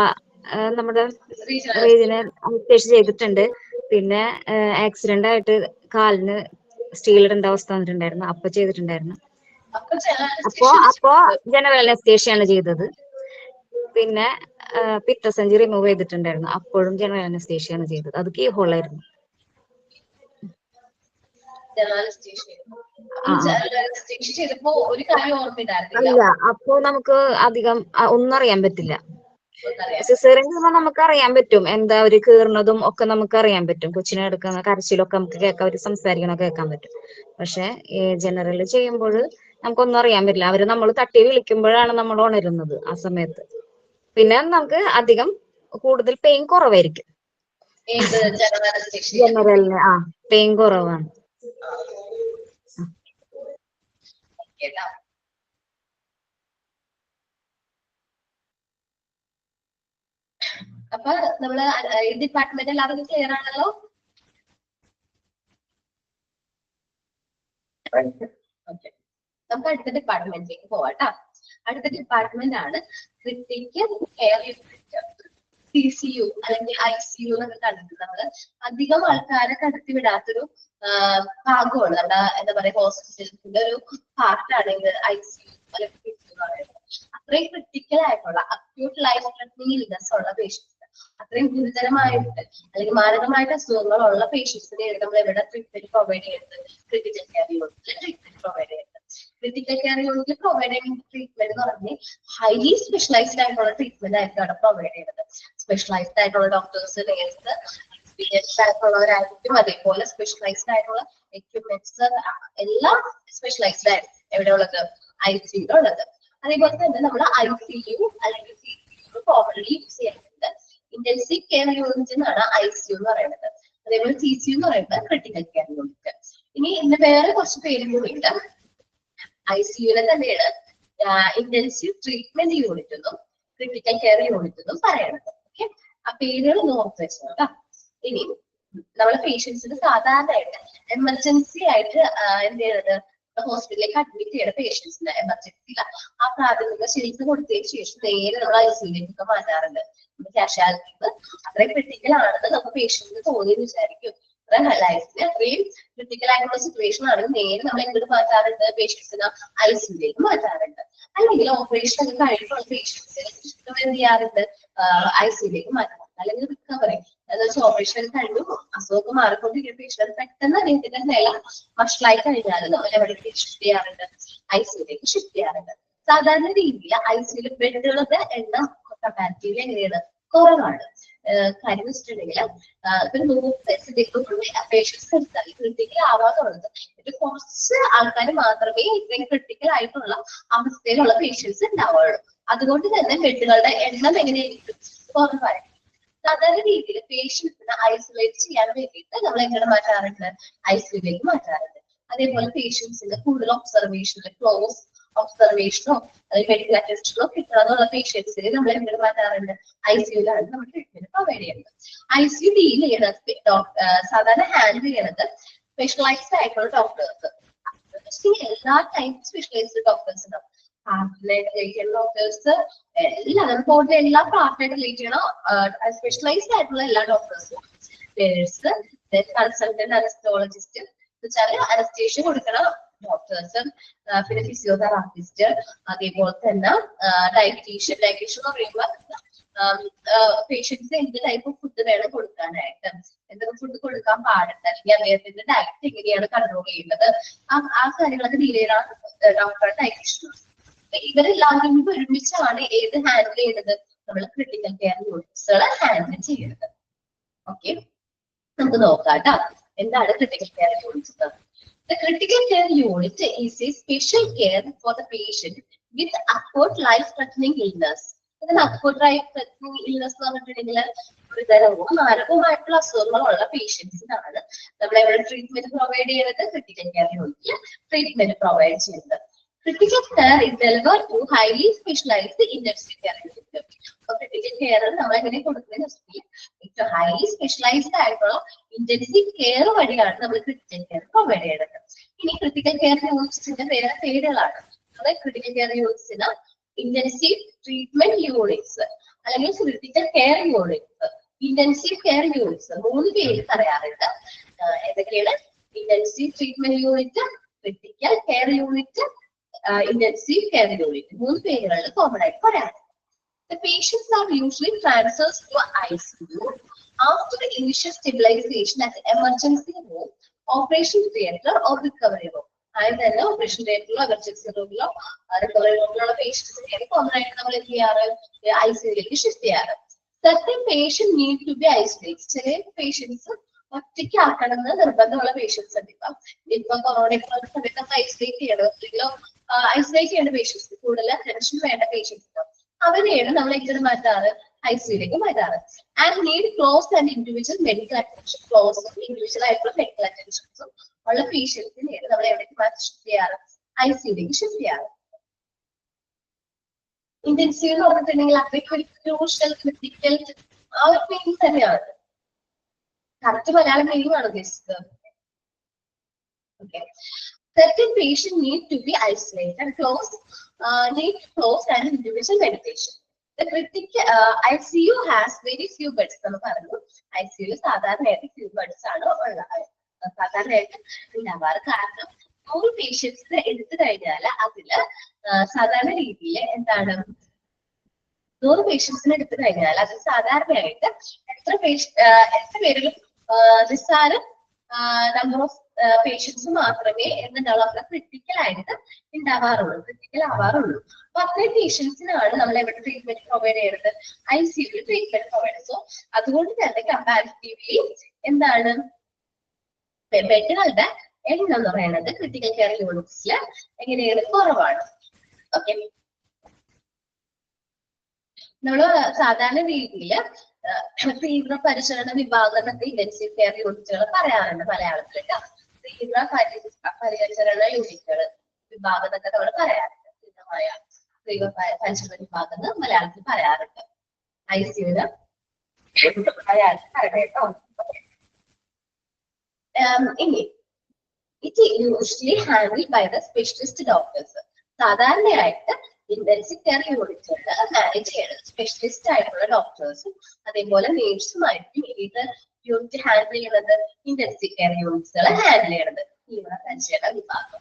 നമ്മുടെ റീജിയണൽ അനസ്തേഷ്യ ചെയ്തിട്ടുണ്ട്. പിന്നെ ആക്സിഡന്റ് ആയിട്ട് കാലിന് സ്റ്റീൽ ഇടേണ്ട അവസ്ഥ വന്നിട്ടുണ്ടായിരുന്നു. അപ്പൊ ചെയ്തിട്ടുണ്ടായിരുന്നു. അപ്പോ ജനറൽ അനസ്തേഷ്യയാണ് ചെയ്തത്. പിന്നെ പിത്തസഞ്ചി റിമൂവ് ചെയ്തിട്ടുണ്ടായിരുന്നു. അപ്പോഴും ജനറൽ അനസ്തേഷ്യയാണ് ചെയ്തത്. അത് കീ ഹോളായിരുന്നു. അല്ല, അപ്പോ നമുക്ക് അധികം ഒന്നും അറിയാൻ പറ്റില്ല. സിസേറിയൻ ചെയ്യുമ്പോൾ നമുക്ക് അറിയാൻ പറ്റും, എന്താ ഒരു കീറുന്നതും ഒക്കെ നമുക്ക് അറിയാൻ പറ്റും. കൊച്ചിനെ എടുക്കുന്ന കരച്ചിലൊക്കെ നമുക്ക് കേൾക്കാം, അവര് സംസാരിക്കണൊക്കെ കേൾക്കാൻ പറ്റും. പക്ഷെ ജനറൽ ചെയ്യുമ്പോൾ നമുക്കൊന്നും അറിയാൻ പറ്റില്ല. അവര് നമ്മൾ തട്ടി വിളിക്കുമ്പോഴാണ് നമ്മൾ ഉണരുന്നത് ആ സമയത്ത്. പിന്നെ നമുക്ക് അധികം കൂടുതൽ പെയിൻ കുറവായിരിക്കും. ജനറലിന് പെയിൻ കുറവാണ്. അപ്പൊ നമ്മള് ഈ ഡിപ്പാർട്ട്മെന്റ് എല്ലാവർക്കും ക്ലിയർ ആണല്ലോ? ഓക്കെ, നമുക്ക് അടുത്ത ഡിപ്പാർട്ട്മെന്റിലേക്ക് പോവാട്ടോ. അടുത്ത ഡിപ്പാർട്ട്മെന്റ് ആണ് ക്രിട്ടിക്കൽ കെയർ യൂണിറ്റ്, CCU അല്ലെങ്കിൽ ICU എന്നൊക്കെ കണ്ടിട്ടുണ്ട്. നമ്മള് അധികം ആൾക്കാരെ കടത്തി വിടാത്തൊരു ഭാഗമാണ് നമ്മുടെ എന്താ പറയാ ഹോസ്പിറ്റലിന്റെ ഒരു പാർട്ടാണ് ഇത് ICU അല്ലെങ്കിൽ CCU എന്ന് പറയുന്നത്. അത്രയും ക്രിട്ടിക്കൽ ആയിട്ടുള്ള അക്യൂട്ട് ലൈഫ് ത്രെറ്റനിങ് ഇൽനെസ് ഉള്ള പേഷ്യൻസ്, അത്രയും ഗുരുതരമായിട്ട് അല്ലെങ്കിൽ മാരകമായിട്ട് അസുഖങ്ങളുള്ള പേഷ്യൻസിനെ നമ്മൾ എവിടെ ട്രീറ്റ്മെന്റ് പ്രൊവൈഡ് ചെയ്യുന്നത്? ക്രിട്ടിക്കൽ കെയർ യൂണിറ്റിൽ ട്രീറ്റ്മെന്റ് പ്രൊവൈഡ് ചെയ്യുന്നത്. ക്രിട്ടിക്കൽ കെയർ യൂണിറ്റിൽ പ്രൊവൈഡ് ചെയ്യുന്ന ട്രീറ്റ്മെന്റ് എന്ന് പറഞ്ഞാൽ ഹൈലി സ്പെഷ്യലൈസ്ഡ് ആയിട്ടുള്ള ട്രീറ്റ്മെന്റ് ആയിരിക്കും അവിടെ പ്രൊവൈഡ് ചെയ്യുന്നത്. സ്പെഷ്യലൈസ്ഡ് ആയിട്ടുള്ള ഡോക്ടേഴ്സ്, നേഴ്സ്, എക്സ്പീരിയൻസ്ഡ് ആയിട്ടുള്ളവരായിരിക്കും. അതേപോലെ സ്പെഷ്യലൈസ്ഡ് ആയിട്ടുള്ള എക്യുപ്മെന്റ്സ് എല്ലാം സ്പെഷ്യലൈസ്ഡ് ആയിരിക്കും എവിടെയുള്ളത്? ICU ഉള്ളത്. അതേപോലെ തന്നെ നമ്മൾ ICU അല്ലെങ്കിൽ CCU കോമൺലി യൂസ് ചെയ്യുന്നത് ഇന്റൻസീവ് കെയർ യൂണിറ്റ് എന്നാണ് ICU എന്ന് പറയുന്നത്. അതേപോലെ CCU എന്ന് പറയുന്നത് ക്രിട്ടിക്കൽ കെയർ യൂണിറ്റ്. ഇനി ഇന്ന് വേറെ കുറച്ച് പേരും കൂടിയുണ്ട്. ICUവിനെ തന്നെയാണ് ഇന്റൻസീവ് ട്രീറ്റ്മെന്റ് യൂണിറ്റ് എന്നും ക്രിട്ടിക്കൽ കെയർ യൂണിറ്റ് എന്നും പറയുന്നത്. ഓക്കെ, ആ പേരുകൾ ഓർത്ത് വെച്ചോട്ടാ. ഇനി നമ്മളെ പേഷ്യൻസിന് സാധാരണയായിട്ട് എമർജൻസി ആയിട്ട് എന്ത് ചെയ്യുന്നത്? ഹോസ്പിറ്റലിലേക്ക് അഡ്മിറ്റ് ചെയ്യുന്ന പേഷ്യൻസിന് എമർജൻസിയില്ല ആ പ്രാഥമിക ചികിത്സ കൊടുത്തതിന് ശേഷം നേരെ നമ്മൾ ICUവിലേക്കൊക്കെ മാറ്റാറുണ്ട്. കാഷ്വാലിറ്റി അത്രയും ക്രിട്ടിക്കൽ ആണെന്ന് നമുക്ക് പേഷ്യന്റിന് തോന്നിയെന്ന് വിചാരിക്കും. ലൈഫിന് അത്രയും ക്രിട്ടിക്കൽ ആയിട്ടുള്ള സിറ്റുവേഷൻ ആണെങ്കിൽ നേരെ നമ്മൾ എങ്ങോട്ട് മാറ്റാറുണ്ട്? പേഷ്യൻസിന് ICUവിലേക്ക് മാറ്റാറുണ്ട്. അല്ലെങ്കിൽ ഓപ്പറേഷൻ ഒക്കെ കഴിഞ്ഞിട്ടുള്ള പേഷ്യൻസിന് നമ്മൾ എന്ത് ചെയ്യാറുണ്ട്? ICUവിലേക്ക് മാറ്റാറുണ്ട്. അല്ലെങ്കിൽ റിക്കവറി എന്ന് വെച്ചാൽ ഓപ്പറേഷൻ കഴിഞ്ഞു അസുഖമൊക്കെ മാറിക്കൊണ്ടിരിക്കുന്ന പേഷ്യന്റ് പെട്ടെന്ന് അദ്ദേഹത്തിന്റെ നില വഷളായി കഴിഞ്ഞാൽ നമ്മൾ എവിടേക്ക് ഷിഫ്റ്റ് ചെയ്യാറുണ്ട്? ICUവിലേക്ക് ഷിഫ്റ്റ് ചെയ്യാറുണ്ട്. സാധാരണ രീതിയിൽ ICUവിൽ ബെഡുകളുടെ എണ്ണം കമ്പാരിറ്റീവ്ലി എങ്ങനെയാണ്? കുറവാണ്. കാര്യം വെച്ചിട്ടുണ്ടെങ്കിൽ ഇപ്പൊ 100 പേഷ്യൻസ് എടുത്താൽ ക്രിട്ടിക്കൽ ആവാന്നുള്ളത് ഇത് കുറച്ച് ആൾക്കാർ മാത്രമേ ഇത്രയും ക്രിട്ടിക്കൽ ആയിട്ടുള്ള അവസ്ഥയിലുള്ള പേഷ്യൻസ് ഉണ്ടാവുള്ളൂ. അതുകൊണ്ട് തന്നെ ബെഡുകളുടെ എണ്ണം എങ്ങനെയായിരിക്കും? കുറവായിരിക്കും. സാധാരണ രീതിയിൽ പേഷ്യൻസിനെ ഐസൊലേറ്റ് ചെയ്യാൻ വേണ്ടിയിട്ട് നമ്മൾ എങ്ങനെ മാറ്റാറുണ്ട്? ICUവിലേക്ക് മാറ്റാറുണ്ട്. അതേപോലെ പേഷ്യൻസിന്റെ കൂടുതൽ ഒബ്സർവേഷന്, ക്ലോസ് ഒബ്സർവേഷനോ അല്ലെങ്കിൽ മെഡിക്കൽ അറ്റൻഷനോ കിട്ടാന്നുള്ള പേഷ്യൻസിനെ നമ്മൾ എങ്ങനെ മാറ്റാറുണ്ട്? ICUവിലാണ് നമ്മൾ ട്രീറ്റ്മെന്റ് പ്രൊവൈഡ് ചെയ്യുന്നത്. ICU ഡീൽ ചെയ്യുന്നത് സാധാരണ ഹാൻഡിൽ ചെയ്യുന്നത് സ്പെഷ്യലൈസ്ഡ് ആയിട്ടുള്ള ഡോക്ടേഴ്സ്. എല്ലാ ടൈപ്പ് സ്പെഷ്യലൈസ്ഡ് ഡോക്ടേഴ്സ് ഉണ്ടാവും. ഡോക്ടേഴ്സ് എല്ലാം ബോഡിയിലെ എല്ലാ പാർട്ടായിട്ട് റിലേറ്റ് ചെയ്യണം സ്പെഷ്യലൈസ്ഡ് ആയിട്ടുള്ള എല്ലാ ഡോക്ടേഴ്സും. നേഴ്സ്, കൺസൾട്ടന്റ് അനസ്തോളജിസ്റ്റ് വെച്ചാൽ അനസ്തേഷ്യ കൊടുക്കണ ഡോക്ടേഴ്സ്, പിന്നെ ഫിസിയോതെറാപ്പിസ്റ്റ്, അതേപോലെ തന്നെ ഡയറ്റീഷ്യൻ. ഡയറ്റീഷ്യൻ എന്ന് പറയുമ്പോൾ പേഷ്യൻസിന് എന്ത് ടൈപ്പ് ഫുഡ് വേണം കൊടുക്കാനായിട്ട്, എന്തൊക്കെ ഫുഡ് കൊടുക്കാൻ പാടുണ്ട്, അല്ലെങ്കിൽ അദ്ദേഹത്തിന്റെ ഡയറ്റ് എങ്ങനെയാണ് കൺട്രോൾ ചെയ്യുന്നത്, ആ കാര്യങ്ങളൊക്കെ ഡീൽ ചെയ്യുന്ന ഡോക്ടർ ഡയറ്റീഷ്യൻ. ഇവരെല്ലാവരും ഒരുമിച്ചാണ് ഏത് ഹാൻഡിൽ ചെയ്യുന്നത്? നമ്മൾ ക്രിട്ടിക്കൽ കെയർ യൂണിറ്റ്സുകൾ ഹാൻഡിൽ ചെയ്യുന്നത്. ഓക്കെ, നമുക്ക് നോക്കാം കേട്ടോ എന്താണ് critical care units. The critical care unit is a special care for the patient with acute life-threatening illness. ഇതിന് acute life-threatening illness എന്ന് പറഞ്ഞിട്ടുണ്ടെങ്കിൽ ഗുരുതരവും മാരകവുമായിട്ടുള്ള അസുഖങ്ങളുള്ള പേഷ്യൻസിനാണ് നമ്മൾ ഇവിടെ ട്രീറ്റ്മെന്റ് പ്രൊവൈഡ് ചെയ്യുന്നത്. ക്രിട്ടിക്കൽ കെയർ യൂണിറ്റിൽ ട്രീറ്റ്മെന്റ് പ്രൊവൈഡ് ചെയ്യുന്നത്. Critical care is delivered to highly specialized intensive care unit. അപ്പൊ critical care നമ്മൾ എങ്ങനെ കൊടുക്കുന്നത് ഏറ്റവും ഹൈലി സ്പെഷ്യലൈസ്ഡ് ആയിട്ടുള്ള ഇന്റൻസീവ് കെയർ വഴിയാണ് നമ്മൾ ക്രിട്ടിക്കൽ കെയർ പ്രൊവൈഡ് ചെയ്യുന്നത്. ഇനി ക്രിട്ടിക്കൽ കെയർ യൂണിറ്റ്സിന്റെ വേറെ പേരുകളാണ്. ക്രിട്ടിക്കൽ കെയർ യൂണിറ്റ്സിന് ഇന്റൻസീവ് ട്രീറ്റ്മെന്റ് യൂണിറ്റ്സ് അല്ലെങ്കിൽ critical care units, intensive care units, 3 പേര് പറയാറുണ്ട്. ഏതൊക്കെയാണ്? Intensive treatment unit, critical care unit, intensive care unit. 3 പേരുകളിൽ കോമൺ ആയിട്ട് പറയാം. The patients are usually transferred to ICU after the initial stabilization at the emergency room, operation theatre or recovery room. അതായത് തന്നെ operation തിയേറ്ററിലോ emergency റൂമിലോ recovery റൂമിലുള്ള പേഷ്യൻസിനെ common ആയിട്ട് നമ്മൾ എന്ത് ചെയ്യാറ്? ICUലേക്ക് shift ചെയ്യാറ്. Certain patient need to be isolated. ചില patients ഒറ്റയ്ക്ക് ആക്കണമെന്ന് നിർബന്ധമുള്ള patients ഉണ്ട്. ഇപ്പൊ കൊറോണ സമയത്ത് ഐസൊലേറ്റ് ചെയ്യണം, ഐസൊലേറ്റ് ചെയ്യേണ്ട പേഷ്യൻസ്, കൂടുതൽ അറ്റൻഷൻ വേണ്ട പേഷ്യൻസ് അവരെയാണ് നമ്മൾ എങ്ങനെ മാറ്റാറ്? ICUലേക്ക് മാറ്റാറ്. And need close and individual medical attention, ക്ലോസും ഇൻഡിവിജ്വൽ ആയിട്ടുള്ള മെഡിക്കൽ അറ്റൻഷൻസും ഉള്ള പേഷ്യൻസിനെയാണ് നമ്മൾ എവിടേക്ക് മാറ്റി ഷിഫ്റ്റ് ചെയ്യാറ്? ICUലേക്ക് ഷിഫ്റ്റ് ചെയ്യാറ്. ഇന്റൻസീവ് എന്ന് പറഞ്ഞിട്ടുണ്ടെങ്കിൽ അത്രയ്ക്ക് ക്രൂഷ്യൽ ക്രിട്ടിക്കൽ ആ ഒരു മീനിങ് തന്നെയാണ്. കറക്റ്റ് മലയാളം മീനിങ് ആണ് ഉദ്ദേശിച്ചത്. Okay. Certain patient need to be isolated and need close and individual medication. The critical ICU has very few beds. നമ്മൾ പറഞ്ഞു ICU സാധാരണയായിട്ട് few beds ആണ് ഉള്ളത്. സാധാരണയായിട്ട് ഉണ്ടാവാറ്. കാരണം 100 പേഷ്യൻസിനെ എടുത്തു കഴിഞ്ഞാൽ അതില് സാധാരണ രീതിയിൽ എന്താണ് 100 പേഷ്യൻസിനെ എടുത്തു കഴിഞ്ഞാൽ അതിൽ സാധാരണയായിട്ട് എത്ര പേരിലും നിസ്സാരം നമ്പർ ഓഫ് പേഷ്യൻസ് മാത്രമേ എന്നുള്ള ക്രിട്ടിക്കൽ ആയിട്ട് ക്രിട്ടിക്കൽ ആവാറുള്ളൂ. അപ്പൊ അത്രയും പേഷ്യൻസിനാണ് നമ്മൾ എവിടെ ട്രീറ്റ്മെന്റ് പ്രൊവൈഡ് ചെയ്യുന്നത്? ICUവിൽ ട്രീറ്റ്മെന്റ് പ്രൊവൈഡ്. സോ അതുകൊണ്ട് തന്നെ കമ്പാരിറ്റീവ്ലി എന്താണ് ബെഡുകളുടെ എണ്ണം എന്ന് പറയുന്നത് ക്രിട്ടിക്കൽ കെയർ യൂണിറ്റ്സിൽ എങ്ങനെയാണ്? കുറവാണ്. ഓക്കെ. നമ്മള് സാധാരണ രീതിയിൽ തീവ്ര പരിചരണ വിഭാഗം എന്നൊക്കെ ഇന്റൻസീവ് കെയർ യൂണിറ്റുകൾ പറയാറുണ്ട് മലയാളത്തില്. തീവ്ര പരിചരണ യൂണിറ്റുകൾ വിഭാഗം എന്നൊക്കെ നമ്മൾ പറയാറുണ്ട്. തീവ്ര പരിചരണ വിഭാഗം എന്ന് മലയാളത്തിൽ പറയാറുണ്ട്. ICUവിന് മലയാളത്തിൽ പറയട്ടോ. ഇനി it usually handled by the specialist doctors. സാധാരണയായിട്ട് ഇന്റൻസീവ് കെയർ യൂണിറ്റുകൾ മാനേജ് ചെയ്യുന്നത് സ്പെഷ്യലിസ്റ്റ് ആയിട്ടുള്ള ഡോക്ടേഴ്സും അതേപോലെ നേഴ്സുമായിരിക്കും. ഇത് യൂണിറ്റ് ഹാൻഡിൽ ചെയ്യുന്നത് ഇന്റൻസീവ് കെയർ യൂണിറ്റുകൾ ഹാൻഡിൽ ചെയ്യുന്നത് തീവ്ര പരിചരണ വിഭാഗം.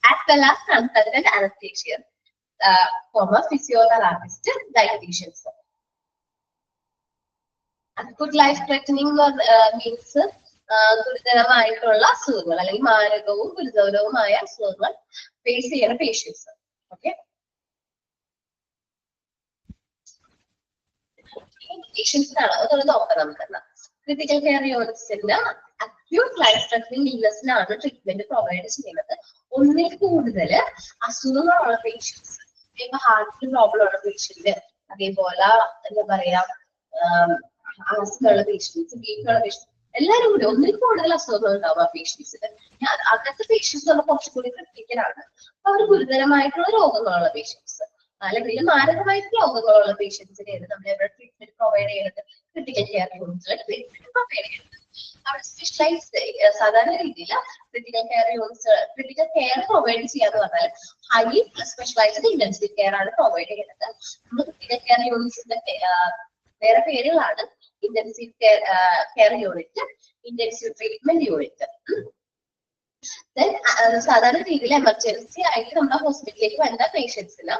As well as consultant anesthesia, physiotherapist, dietitians. Acute life threatening means ഗുരുതരമായിട്ടുള്ള അസുഖങ്ങൾ അല്ലെങ്കിൽ മാരകവും ഗുരുതരവുമായ അസുഖങ്ങൾ ഫേസ് ചെയ്യുന്ന പേഷ്യൻസ്. ഓക്കെ. പേഷ്യൻസിനാണ് അതൊന്ന് നോക്കാം നമുക്ക്. ക്രിട്ടിക്കൽ കെയർ യൂണിറ്റ്സിന്റെ അക്യൂട്ട് ലൈഫ് ത്രെറ്റനിങ് ഇൽനെസ്സിനാണ് ട്രീറ്റ്മെന്റ് പ്രൊവൈഡ് ചെയ്യുന്നത്. ഒന്നിൽ കൂടുതൽ അസുഖങ്ങളുള്ള പേഷ്യൻസ്, ഇപ്പൊ ഹാർട്ടിന് പ്രോബ്ലം ഉള്ള പേഷ്യന്റ്, അതേപോലെ എന്താ പറയാ ആസ്മയുള്ള പേഷ്യൻസ്, ബിപിയുള്ള പേഷ്യൻസ്, എല്ലാവരും കൂടി ഒന്നിൽ കൂടുതൽ അസുഖങ്ങൾ ഉണ്ടാവും ആ പേഷ്യൻസിന്. അങ്ങനത്തെ പേഷ്യൻസ് നമ്മൾ കുറച്ചുകൂടി ക്രിട്ടിക്കലാണ്. അവർ ഗുരുതരമായിട്ടുള്ള രോഗങ്ങളുള്ള പേഷ്യൻസ് അല്ലെങ്കിൽ മാരകമായിട്ടുള്ള രോഗങ്ങളുള്ള പേഷ്യൻസിനെയാണ് നമ്മൾ എവിടെ ട്രീറ്റ്മെന്റ് പ്രൊവൈഡ് ചെയ്യുന്നത്? ക്രിട്ടിക്കൽ കെയർ യൂണിറ്റ്സിൽ ട്രീറ്റ്മെന്റ് പ്രൊവൈഡ് ചെയ്യുന്നത്. അവിടെ സ്പെഷ്യലൈസ്ഡ് സാധാരണ രീതിയിൽ critical care units critical care provide ചെയ്യാന്ന് പറഞ്ഞാൽ ഹൈലി സ്പെഷ്യലൈസ്ഡ് ഇന്റൻസീവ് കെയർ ആണ് പ്രൊവൈഡ് ചെയ്യുന്നത്. നമ്മൾ ക്രിട്ടിക്കൽ കെയർ യൂണിറ്റ്സിന്റെ വേറെ പേരുകളാണ് intensive care unit, intensive treatment unit. സാധാരണ രീതിയിൽ എമർജൻസി ആയിട്ട് നമ്മുടെ ഹോസ്പിറ്റലിലേക്ക് വരുന്ന പേഷ്യൻസിന്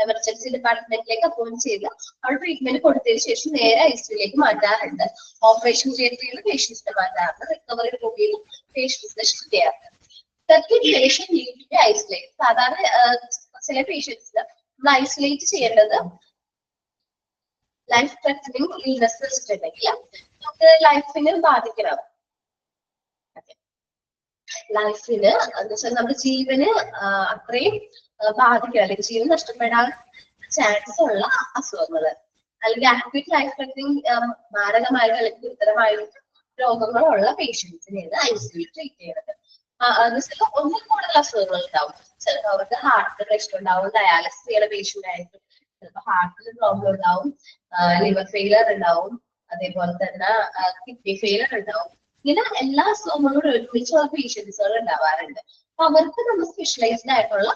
എമർജൻസി ഡിപ്പാർട്ട്മെന്റിലേക്ക് അപ്പോയിന്റ് ചെയ്ത് അവിടെ ട്രീറ്റ്മെന്റ് കൊടുത്തതിന് ശേഷം നേരെ ICUലേക്ക് മാറ്റാറുണ്ട്. ഓപ്പറേഷൻ തിയേറ്ററിൽ പേഷ്യൻസിനെ മാറ്റാറുണ്ട്. റിക്കവറി റൂമിൽ പേഷ്യൻസിനെ ഷിഫ്റ്റ് ചെയ്യാറുണ്ട്. Patient need to be isolate. സാധാരണ ചില പേഷ്യൻസിന് നമ്മൾ ഐസൊലേറ്റ് ചെയ്യേണ്ടത് ലൈഫ് ത്രെറ്റനിങ് ഇൽനെസ് വെച്ചിട്ടുണ്ടെങ്കിൽ നമുക്ക് ലൈഫിനെ ബാധിക്കണം. ലൈഫിന് എന്ന് വെച്ചാൽ നമ്മുടെ ജീവന് അത്രയും ബാധിക്കുക അല്ലെങ്കിൽ ജീവൻ നഷ്ടപ്പെടാൻ ചാൻസ് ഉള്ള അസുഖങ്ങൾ അല്ലെങ്കിൽ ആക്യൂട്ട് ലൈഫ് ത്രെറ്റനിങ് മാരകമായിട്ട് അല്ലെങ്കിൽ ഗുരുതരമായിട്ട് രോഗങ്ങളുള്ള പേഷ്യൻസിനെയാണ് ICUയിൽ ട്രീറ്റ് ചെയ്യുന്നത്. എന്നുവെച്ചാൽ ഒന്നിൽ കൂടുതൽ അസുഖങ്ങൾ ഉണ്ടാവും. ചിലപ്പോൾ അവർക്ക് ഹാർട്ട് പ്രശ്നം ഉണ്ടാവും, ഡയാലിസിസ് ചെയ്യുന്ന പേഷ്യന്റ് ആയിരിക്കും, ചിലപ്പോൾ ഹാർട്ടിന് പ്രോബ്ലം ഉണ്ടാവും, ലിവർ ഫെയിലർ ഉണ്ടാവും, അതേപോലെ തന്നെ കിഡ്നി ഫെയിലർ ഉണ്ടാവും. ഇങ്ങനെ എല്ലാ അസുഖങ്ങളോടും ഒരുമിച്ചുള്ള പേഷ്യൻസുകൾ ഉണ്ടാവാറുണ്ട്. അപ്പൊ അവർക്ക് നമ്മൾ സ്പെഷ്യലൈസ്ഡ് ആയിട്ടുള്ള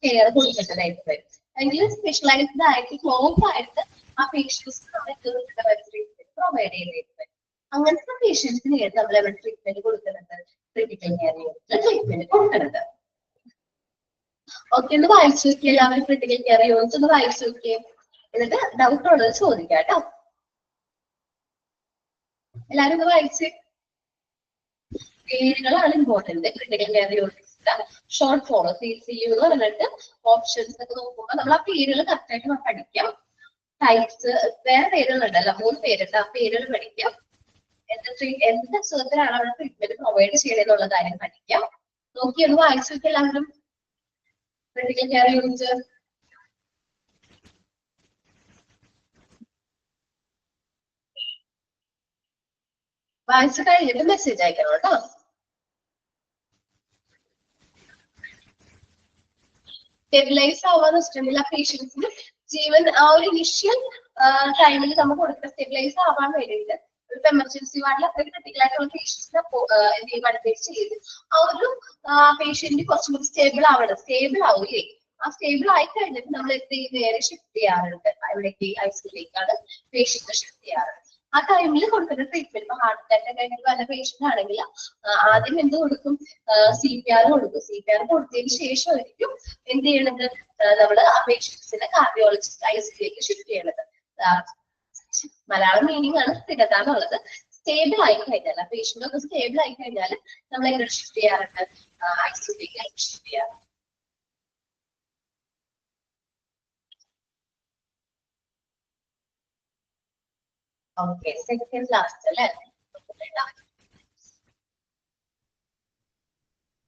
കെയർ കൊടുക്കേണ്ടതായിട്ട് വരും. അല്ലെങ്കിൽ സ്പെഷ്യലൈസ്ഡ് ആയിട്ട് ക്ലോസ് ആയിട്ട് ആ പേഷ്യൻസ് നമ്മൾ ട്രീറ്റ്മെന്റ് പ്രൊവൈഡ് ചെയ്തേണ്ടി വരും. അങ്ങനത്തെ പേഷ്യൻസിന് നമ്മൾ എവിടെ ട്രീറ്റ്മെന്റ് കൊടുക്കുന്നത്, ക്രിട്ടിക്കൽ കെയർ യൂണിറ്റിൽ ട്രീറ്റ്മെന്റ് കൊടുക്കുന്നത്. ഓക്കെ, ഒന്ന് വായിച്ചു നോക്കിയ എല്ലാവരും ക്രിട്ടിക്കൽ കെയർ യൂണിറ്റ് ഒന്ന് വായിച്ചു നോക്കിയേ. എന്നിട്ട് ഡൗട്ട് ഉള്ളത് ചോദിക്കാം കേട്ടോ. എല്ലാരും ഒന്ന് വായിച്ച്. പേരുകളാണ് ഇമ്പോർട്ടന്റ്. ക്രിട്ടിക്കൽ കെയർ യൂണിറ്റ്സിന്റെ ഷോർട്ട് ഫോം CCU എന്ന് പറഞ്ഞിട്ട് ഓപ്ഷൻസ് ഒക്കെ നോക്കുമ്പോൾ നമ്മൾ ആ പേരുകൾ കറക്റ്റ് ആയിട്ട് പഠിക്കാം. ടൈപ്സ് വേറെ പേരുകളുണ്ടല്ലോ, 3 പേരുണ്ട്. ആ പേരുകൾ പഠിക്കാം. എന്ത് അസുഖത്തിനാണ് അവിടെ ട്രീറ്റ്മെന്റ് പ്രൊവൈഡ് ചെയ്യണമെന്നുള്ള കാര്യം പഠിക്കാം. നോക്കി ഒന്ന് വായിച്ചു നോക്കി എല്ലാവരും ക്രിട്ടിക്കൽ കെയർ യൂണിറ്റ്. വായിച്ചു കഴിഞ്ഞിട്ട് മെസ്സേജ് അയക്കണം കേട്ടോ. സ്റ്റെബിലൈസ് ആവാന്ന് വെച്ചിട്ടുണ്ടെങ്കിൽ ആ പേഷ്യൻസിന് ജീവൻ ആ ഒരു ഇനിഷ്യൽ ടൈമിൽ നമ്മൾ കൊടുക്കുന്ന സ്റ്റെബിലൈസ് ആവാൻ വേണ്ടിയിട്ട് ഇപ്പൊ എമർജൻസി വാർഡിൽ അത്രയും ക്രിട്ടിക്കൽ ആയിട്ടുള്ള പേഷ്യൻസിനെ അഡ്മിറ്റ് ചെയ്ത് ആ ഒരു പേഷ്യന്റ് കുറച്ചും കൂടി സ്റ്റേബിൾ ആവണം. സ്റ്റേബിൾ ആവില്ലേ? ആ സ്റ്റേബിൾ ആയി കഴിഞ്ഞിട്ട് നമ്മൾ നേരെ ഷിഫ്റ്റ് ചെയ്യാറുണ്ട്. ഇവിടേക്ക് ഐസിയിലേക്കാണ് പേഷ്യന്റ് ഷിഫ്റ്റ് ചെയ്യാറുണ്ട്. ആ ടൈമിൽ കൊടുക്കുന്ന ട്രീറ്റ്മെന്റ് ഇപ്പൊ ഹാർട്ട് അറ്റാക്ക് കഴിഞ്ഞിട്ട് വന്ന പേഷ്യന്റ് ആണെങ്കിൽ ആദ്യം എന്ത് കൊടുക്കും? CPR കൊടുക്കും. CPR കൊടുത്തതിന് ശേഷമായിരിക്കും എന്ത് ചെയ്യണത്? നമ്മള് ആ പേഷ്യൻസിനെ കാർഡിയോളജിസ്റ്റ് ഐസിയിലേക്ക് ഷിഫ്റ്റ് ചെയ്യണത്. മലയാളം മീനിങ് ആണ് സ്ഥിരത എന്നുള്ളത്. സ്റ്റേബിൾ ആയി കഴിഞ്ഞാൽ ആ പേഷ്യന്റ് ഒക്കെ സ്റ്റേബിൾ ആയി കഴിഞ്ഞാൽ നമ്മൾ എങ്ങനെ ഷിഫ്റ്റ് ചെയ്യാറുണ്ട്? ഐസിയിലേക്ക് ഷിഫ്റ്റ് ചെയ്യാറുണ്ട്. ഓക്കെ, സെക്കൻഡ് ലാസ്റ്റ് അല്ലേ?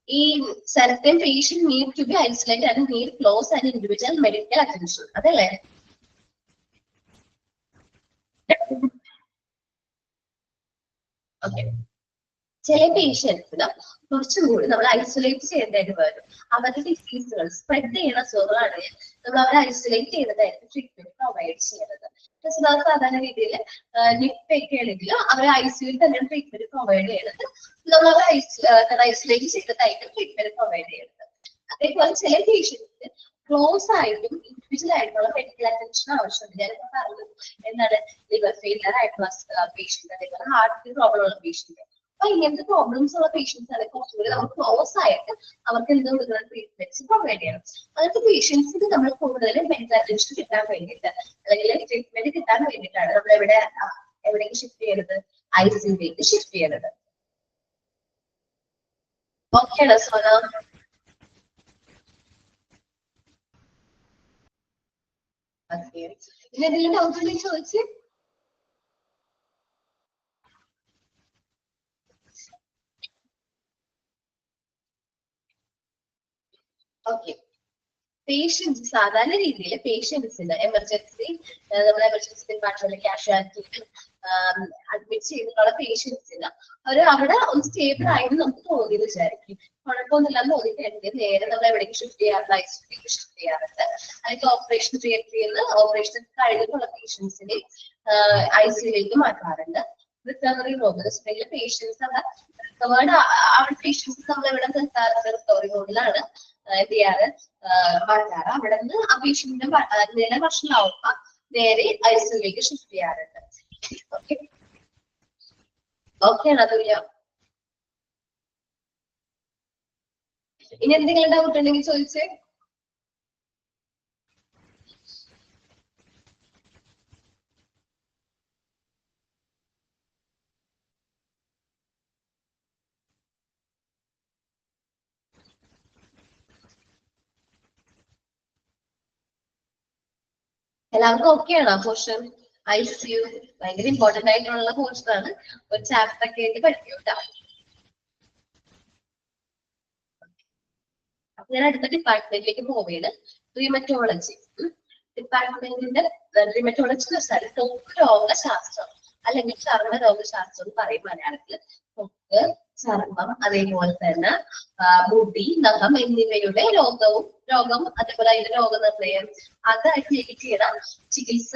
ഈ certain patient need to be isolated and need close and individual medical attention. അതല്ലേ? ഓക്കെ, ചില പേഷ്യൻസിന് കുറച്ചും കൂടി നമ്മൾ ഐസൊലേറ്റ് ചെയ്യേണ്ടതായിട്ട് വരും. അവരുടെ ഡിസീസുകൾ സ്പ്രെഡ് ചെയ്യുന്ന അസുഖങ്ങളാണെങ്കിൽ നമ്മൾ അവരെ ഐസൊലേറ്റ് ചെയ്തതായിരിക്കും ട്രീറ്റ്മെന്റ് പ്രൊവൈഡ് ചെയ്യുന്നത്. സാധാരണ രീതിയിൽ നിപ്പയൊക്കെ ആണെങ്കിൽ അവരെ ICUയിൽ തന്നെ ട്രീറ്റ്മെന്റ് പ്രൊവൈഡ് ചെയ്യുന്നത്. നമ്മൾ അവരെ ഐസൊലേറ്റ് ചെയ്തതായിരിക്കും ട്രീറ്റ്മെന്റ് പ്രൊവൈഡ് ചെയ്യുന്നത്. അതേപോലെ ചില പേഷ്യൻസിന് ക്ലോസ് ആയിട്ടും ഇൻഡിവിജ്വൽ ആയിട്ടുള്ള മെഡിക്കൽ അറ്റൻഷൻ ആവശ്യമുണ്ട്. ഞാനിപ്പോ പറഞ്ഞത് എന്താണ്? ലിവർ ഫെയിലിയർ ആയിട്ടുള്ള പേഷ്യന്റ്, അതേപോലെ ഹാർട്ടിന് പ്രോബ്ലം ഉള്ള പേഷ്യന്റ്. അപ്പൊ ഇങ്ങനത്തെ പ്രോബ്ലംസ് ഉള്ള പേഷ്യൻസ് ആണെങ്കിൽ കുറച്ചുകൂടി നമ്മൾ ക്ലോസ് ആയിട്ട് അവർക്ക് എന്ത് കൊടുക്കുന്ന ട്രീറ്റ്മെന്റ്സ് പ്രൊവൈഡ് ചെയ്യണം. അങ്ങനത്തെ പേഷ്യൻസിന് നമ്മൾ കൂടുതൽ മെഡിക്കൽ അറ്റൻഷൻ കിട്ടാൻ വേണ്ടിയിട്ട് അല്ലെങ്കിൽ ട്രീറ്റ്മെന്റ് കിട്ടാൻ വേണ്ടിയിട്ടാണ് നമ്മൾ എവിടേക്ക് ഷിഫ്റ്റ് ചെയ്യുന്നത്? ICUയിലേക്ക് ഷിഫ്റ്റ് ചെയ്യുന്നത്. ഓക്കെയാണോ സോന? ഓക്കെ, ഇനി എന്തെങ്കിലും ഡൗട്ട് ഉണ്ടെങ്കിൽ ചോദിച്ച്. ഓക്കെ, പേഷ്യൻസ് സാധാരണ രീതിയിൽ പേഷ്യൻസിന് എമർജൻസി നമ്മുടെ എമർജൻസി ഡിപ്പാർട്ട്മെന്റ് കാഷ്വാലിറ്റിയിൽ അഡ്മിറ്റ് ചെയ്തിട്ടുള്ള പേഷ്യൻസിന് അവിടെ ഒന്ന് സ്റ്റേബിൾ ആയെന്ന് നമുക്ക് തോന്നിയെന്ന് വിചാരിക്കും. കുഴപ്പമൊന്നുമില്ലെന്ന് തോന്നിക്കഴിഞ്ഞാൽ നേരെ നമ്മൾ എവിടേക്ക് ഷിഫ്റ്റ് ചെയ്യാറുണ്ട്? ICUയിലേക്ക് ഷിഫ്റ്റ് ചെയ്യാറുണ്ട്. അല്ലെങ്കിൽ ഓപ്പറേഷൻ തിയേറ്ററിൽ നിന്ന് ഓപ്പറേഷൻ കഴിഞ്ഞിട്ടുള്ള പേഷ്യൻസിനെ ICUയിലേക്ക് മാറ്റാറുണ്ട്. റിക്കവറി റൂമിൽ പേഷ്യൻസ് റിക്കവേർഡ് പേഷ്യൻസ് നമ്മൾ എവിടെ നിർത്താറുണ്ട്? റിക്കവറി റൂമിലാണ് എന്ത് ചെയ്യാറ്? മാറ്റാറ്. അവിടെ നിന്ന് ആ പേഷ്യന്റിന്റെ നില വഷളാവുമ്പോ നേരെ ICUയിലേക്ക് ഷിഫ്റ്റ് ചെയ്യാറുണ്ട്. ഓക്കെ, ഓക്കെയാണോ അതുല്യ? ഇനി എന്തെങ്കിലും ഡൗട്ട് ഉണ്ടെങ്കിൽ ചോദിച്ചേ. എല്ലാവർക്കും ഓക്കെയാണോ പോർഷൻ? ICU ഭയങ്കര ഇമ്പോർട്ടന്റ് ആയിട്ടുള്ള പോർഷൻ ആണ്. ഒരു ചാപ്റ്റർ ഒക്കെ ആയിട്ട് പഠിക്കൂട്ടാ. ഞാൻ അടുത്ത ഡിപ്പാർട്ട്മെന്റിലേക്ക് പോവുകയാണ്. റീമറ്റോളജി ഡിപ്പാർട്ട്മെന്റിന്റെ റീമറ്റോളജി എന്ന് വെച്ചാൽ ത്വക്ക് രോഗശാസ്ത്രം അല്ലെങ്കിൽ ചർമ്മ രോഗശാസ്ത്രം എന്ന് പറയും മലയാളത്തില്. ത്വക്ക്, ചർമ്മം, അതേപോലെ തന്നെ മുടി, നഖം എന്നിവയുടെ രോഗം അതേപോലെ അതിന്റെ രോഗനിർണയം അതായിട്ട് ചെയ്യുന്ന ചികിത്സ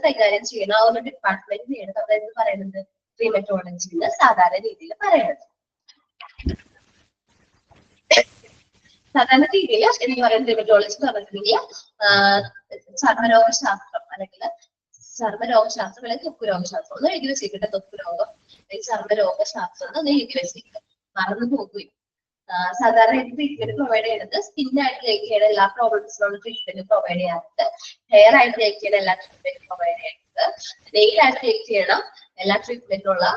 കൈകാര്യം ചെയ്യുന്ന ആ ഒരു ഡിപ്പാർട്ട്മെന്റിനെയാണ് നമ്മൾ എന്ത് പറയുന്നത്, റീമറ്റോളജി എന്ന് സാധാരണ രീതിയിൽ പറയുന്നത്. സാധാരണ രീതിയിൽ എന്ന് പറയുന്നത് റീമറ്റോളജി എന്ന് പറഞ്ഞിട്ടുണ്ടെങ്കിൽ ചർമ്മരോഗശാസ്ത്രം അല്ലെങ്കിൽ ചർമ്മരോഗശാസ്ത്രം അല്ലെങ്കിൽ ത്വക്ക് രോഗശാസ്ത്രം ഒന്ന് എഴുതി വെച്ചിട്ട്, ത്വക്ക് രോഗം അല്ലെങ്കിൽ ചർമ്മരോഗശാസ്ത്രം ഒന്ന് എഴുതി വെച്ചിട്ട് മറന്നു പോകുകയും സാധാരണ ട്രീറ്റ്മെന്റ് പ്രൊവൈഡ് ചെയ്യുന്നത് സ്കിന്നായിട്ട് റിലേറ്റ് ചെയ്യുന്ന എല്ലാ പ്രോബ്ലംസിനുള്ള ട്രീറ്റ്മെന്റ് പ്രൊവൈഡ് ചെയ്യാറുണ്ട്, ഹെയർ ആയിട്ട് റിലേറ്റ് ചെയ്യുന്ന എല്ലാ ട്രീറ്റ്മെന്റ് പ്രൊവൈഡ് ചെയ്യുന്നത്, നെയിൽ ആയിട്ട് റിലേറ്റ് ചെയ്യണം എല്ലാ ട്രീറ്റ്മെന്റുകളും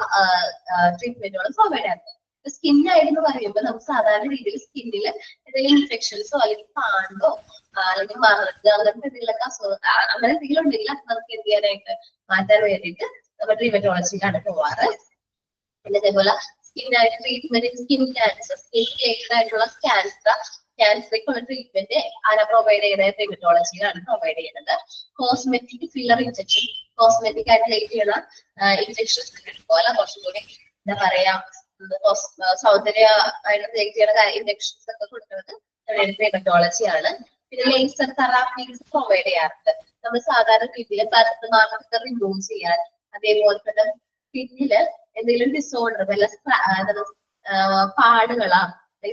പ്രൊവൈഡ് ചെയ്യാറുണ്ട്. സ്കിന്നായിട്ട് എന്ന് പറയുമ്പോൾ നമുക്ക് സാധാരണ രീതിയിൽ സ്കിന്നിൽ എന്തെങ്കിലും ഇൻഫെക്ഷൻസോ അല്ലെങ്കിൽ പാണ്ടോ അല്ലെങ്കിൽ മറുക അങ്ങനത്തെ എന്തെങ്കിലുമൊക്കെ അങ്ങനെ എന്തെങ്കിലും ഉണ്ടെങ്കിൽ അത് നമുക്ക് എന്ത് ചെയ്യാനായിട്ട് മാറ്റാൻ വേണ്ടിയിട്ട് നമ്മൾ റീമറ്റോളജിയിലാണ് പോവാറ്. പിന്നെ അതേപോലെ സ്കിന്നായിട്ട് treatment, skin cancer, skin related ആയിട്ടുള്ള ക്യാൻസറിക്കുള്ള ട്രീറ്റ്മെന്റ് ആരാ പ്രൊവൈഡ് ചെയ്യുന്നത്, റീമറ്റോളജിയിലാണ് പ്രൊവൈഡ് ചെയ്യുന്നത്. കോസ്മെറ്റിക് ഫില്ലർ ഇൻജെക്ഷൻ, കോസ്മെറ്റിക് ആയിട്ട് റിലേറ്റ് ചെയ്യുന്ന ഇൻജെക്ഷൻസ് പോലെ കുറച്ചും കൂടി എന്താ പറയാ സൗന്ദര്യ ആയിട്ട് റിലേറ്റ് ചെയ്യുന്ന ഇൻജെക്ഷൻസ് ഒക്കെ കൊടുക്കുന്നത് റീമറ്റോളജിയാണ്. പിന്നെ ലേസർ തെറാപ്പീസ് പ്രൊവൈഡ് ചെയ്യാറുണ്ട്. നമ്മൾ സാധാരണ രീതിയിൽ ബർത്ത് മാർക്കൊക്കെ റിമൂവ് ചെയ്യാൻ, അതേപോലെ തന്നെ പിന്നില് എന്തെങ്കിലും ഡിസോർഡർ വല്ല പാടുകളാ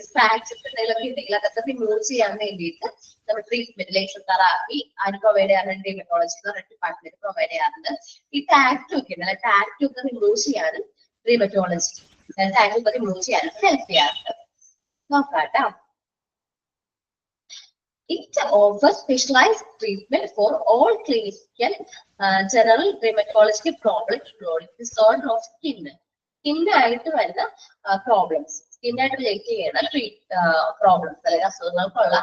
സ്ക്രാച്ചസ് എന്തെങ്കിലുമൊക്കെ ഉണ്ടെങ്കിൽ അതൊക്കെ റിമൂവ് ചെയ്യാൻ വേണ്ടിയിട്ട് നമ്മൾ ട്രീറ്റ്മെന്റ് ലേസർ തെറാപ്പി ആര് പ്രൊവൈഡ് ചെയ്യാറുണ്ട്, റീമറ്റോളജി എന്ന് പറഞ്ഞ ഡിപ്പാർട്ട്മെന്റ് പ്രൊവൈഡ് ചെയ്യാറുണ്ട്. ഈ ടാറ്റു ഒക്കെ ഉണ്ടല്ലോ, ടാറ്റു ഒക്കെ റിമൂവ് ചെയ്യാനും റീമറ്റോളജി ടാറ്റു ഒക്കെ റിമൂവ് ചെയ്യാനും ഹെൽപ്പ് ചെയ്യാറുണ്ട്. നോക്കാട്ടോ. It offers specialized treatment for all clinical general rheumatological problems including disorder of skin. സ്കിന്നായിട്ട് വരുന്ന പ്രോബ്ലംസ്, സ്കിന്നായിട്ട് റിലേറ്റ് ചെയ്യുന്ന പ്രോബ്ലംസ് അല്ലെങ്കിൽ അസുഖങ്ങൾക്കുള്ള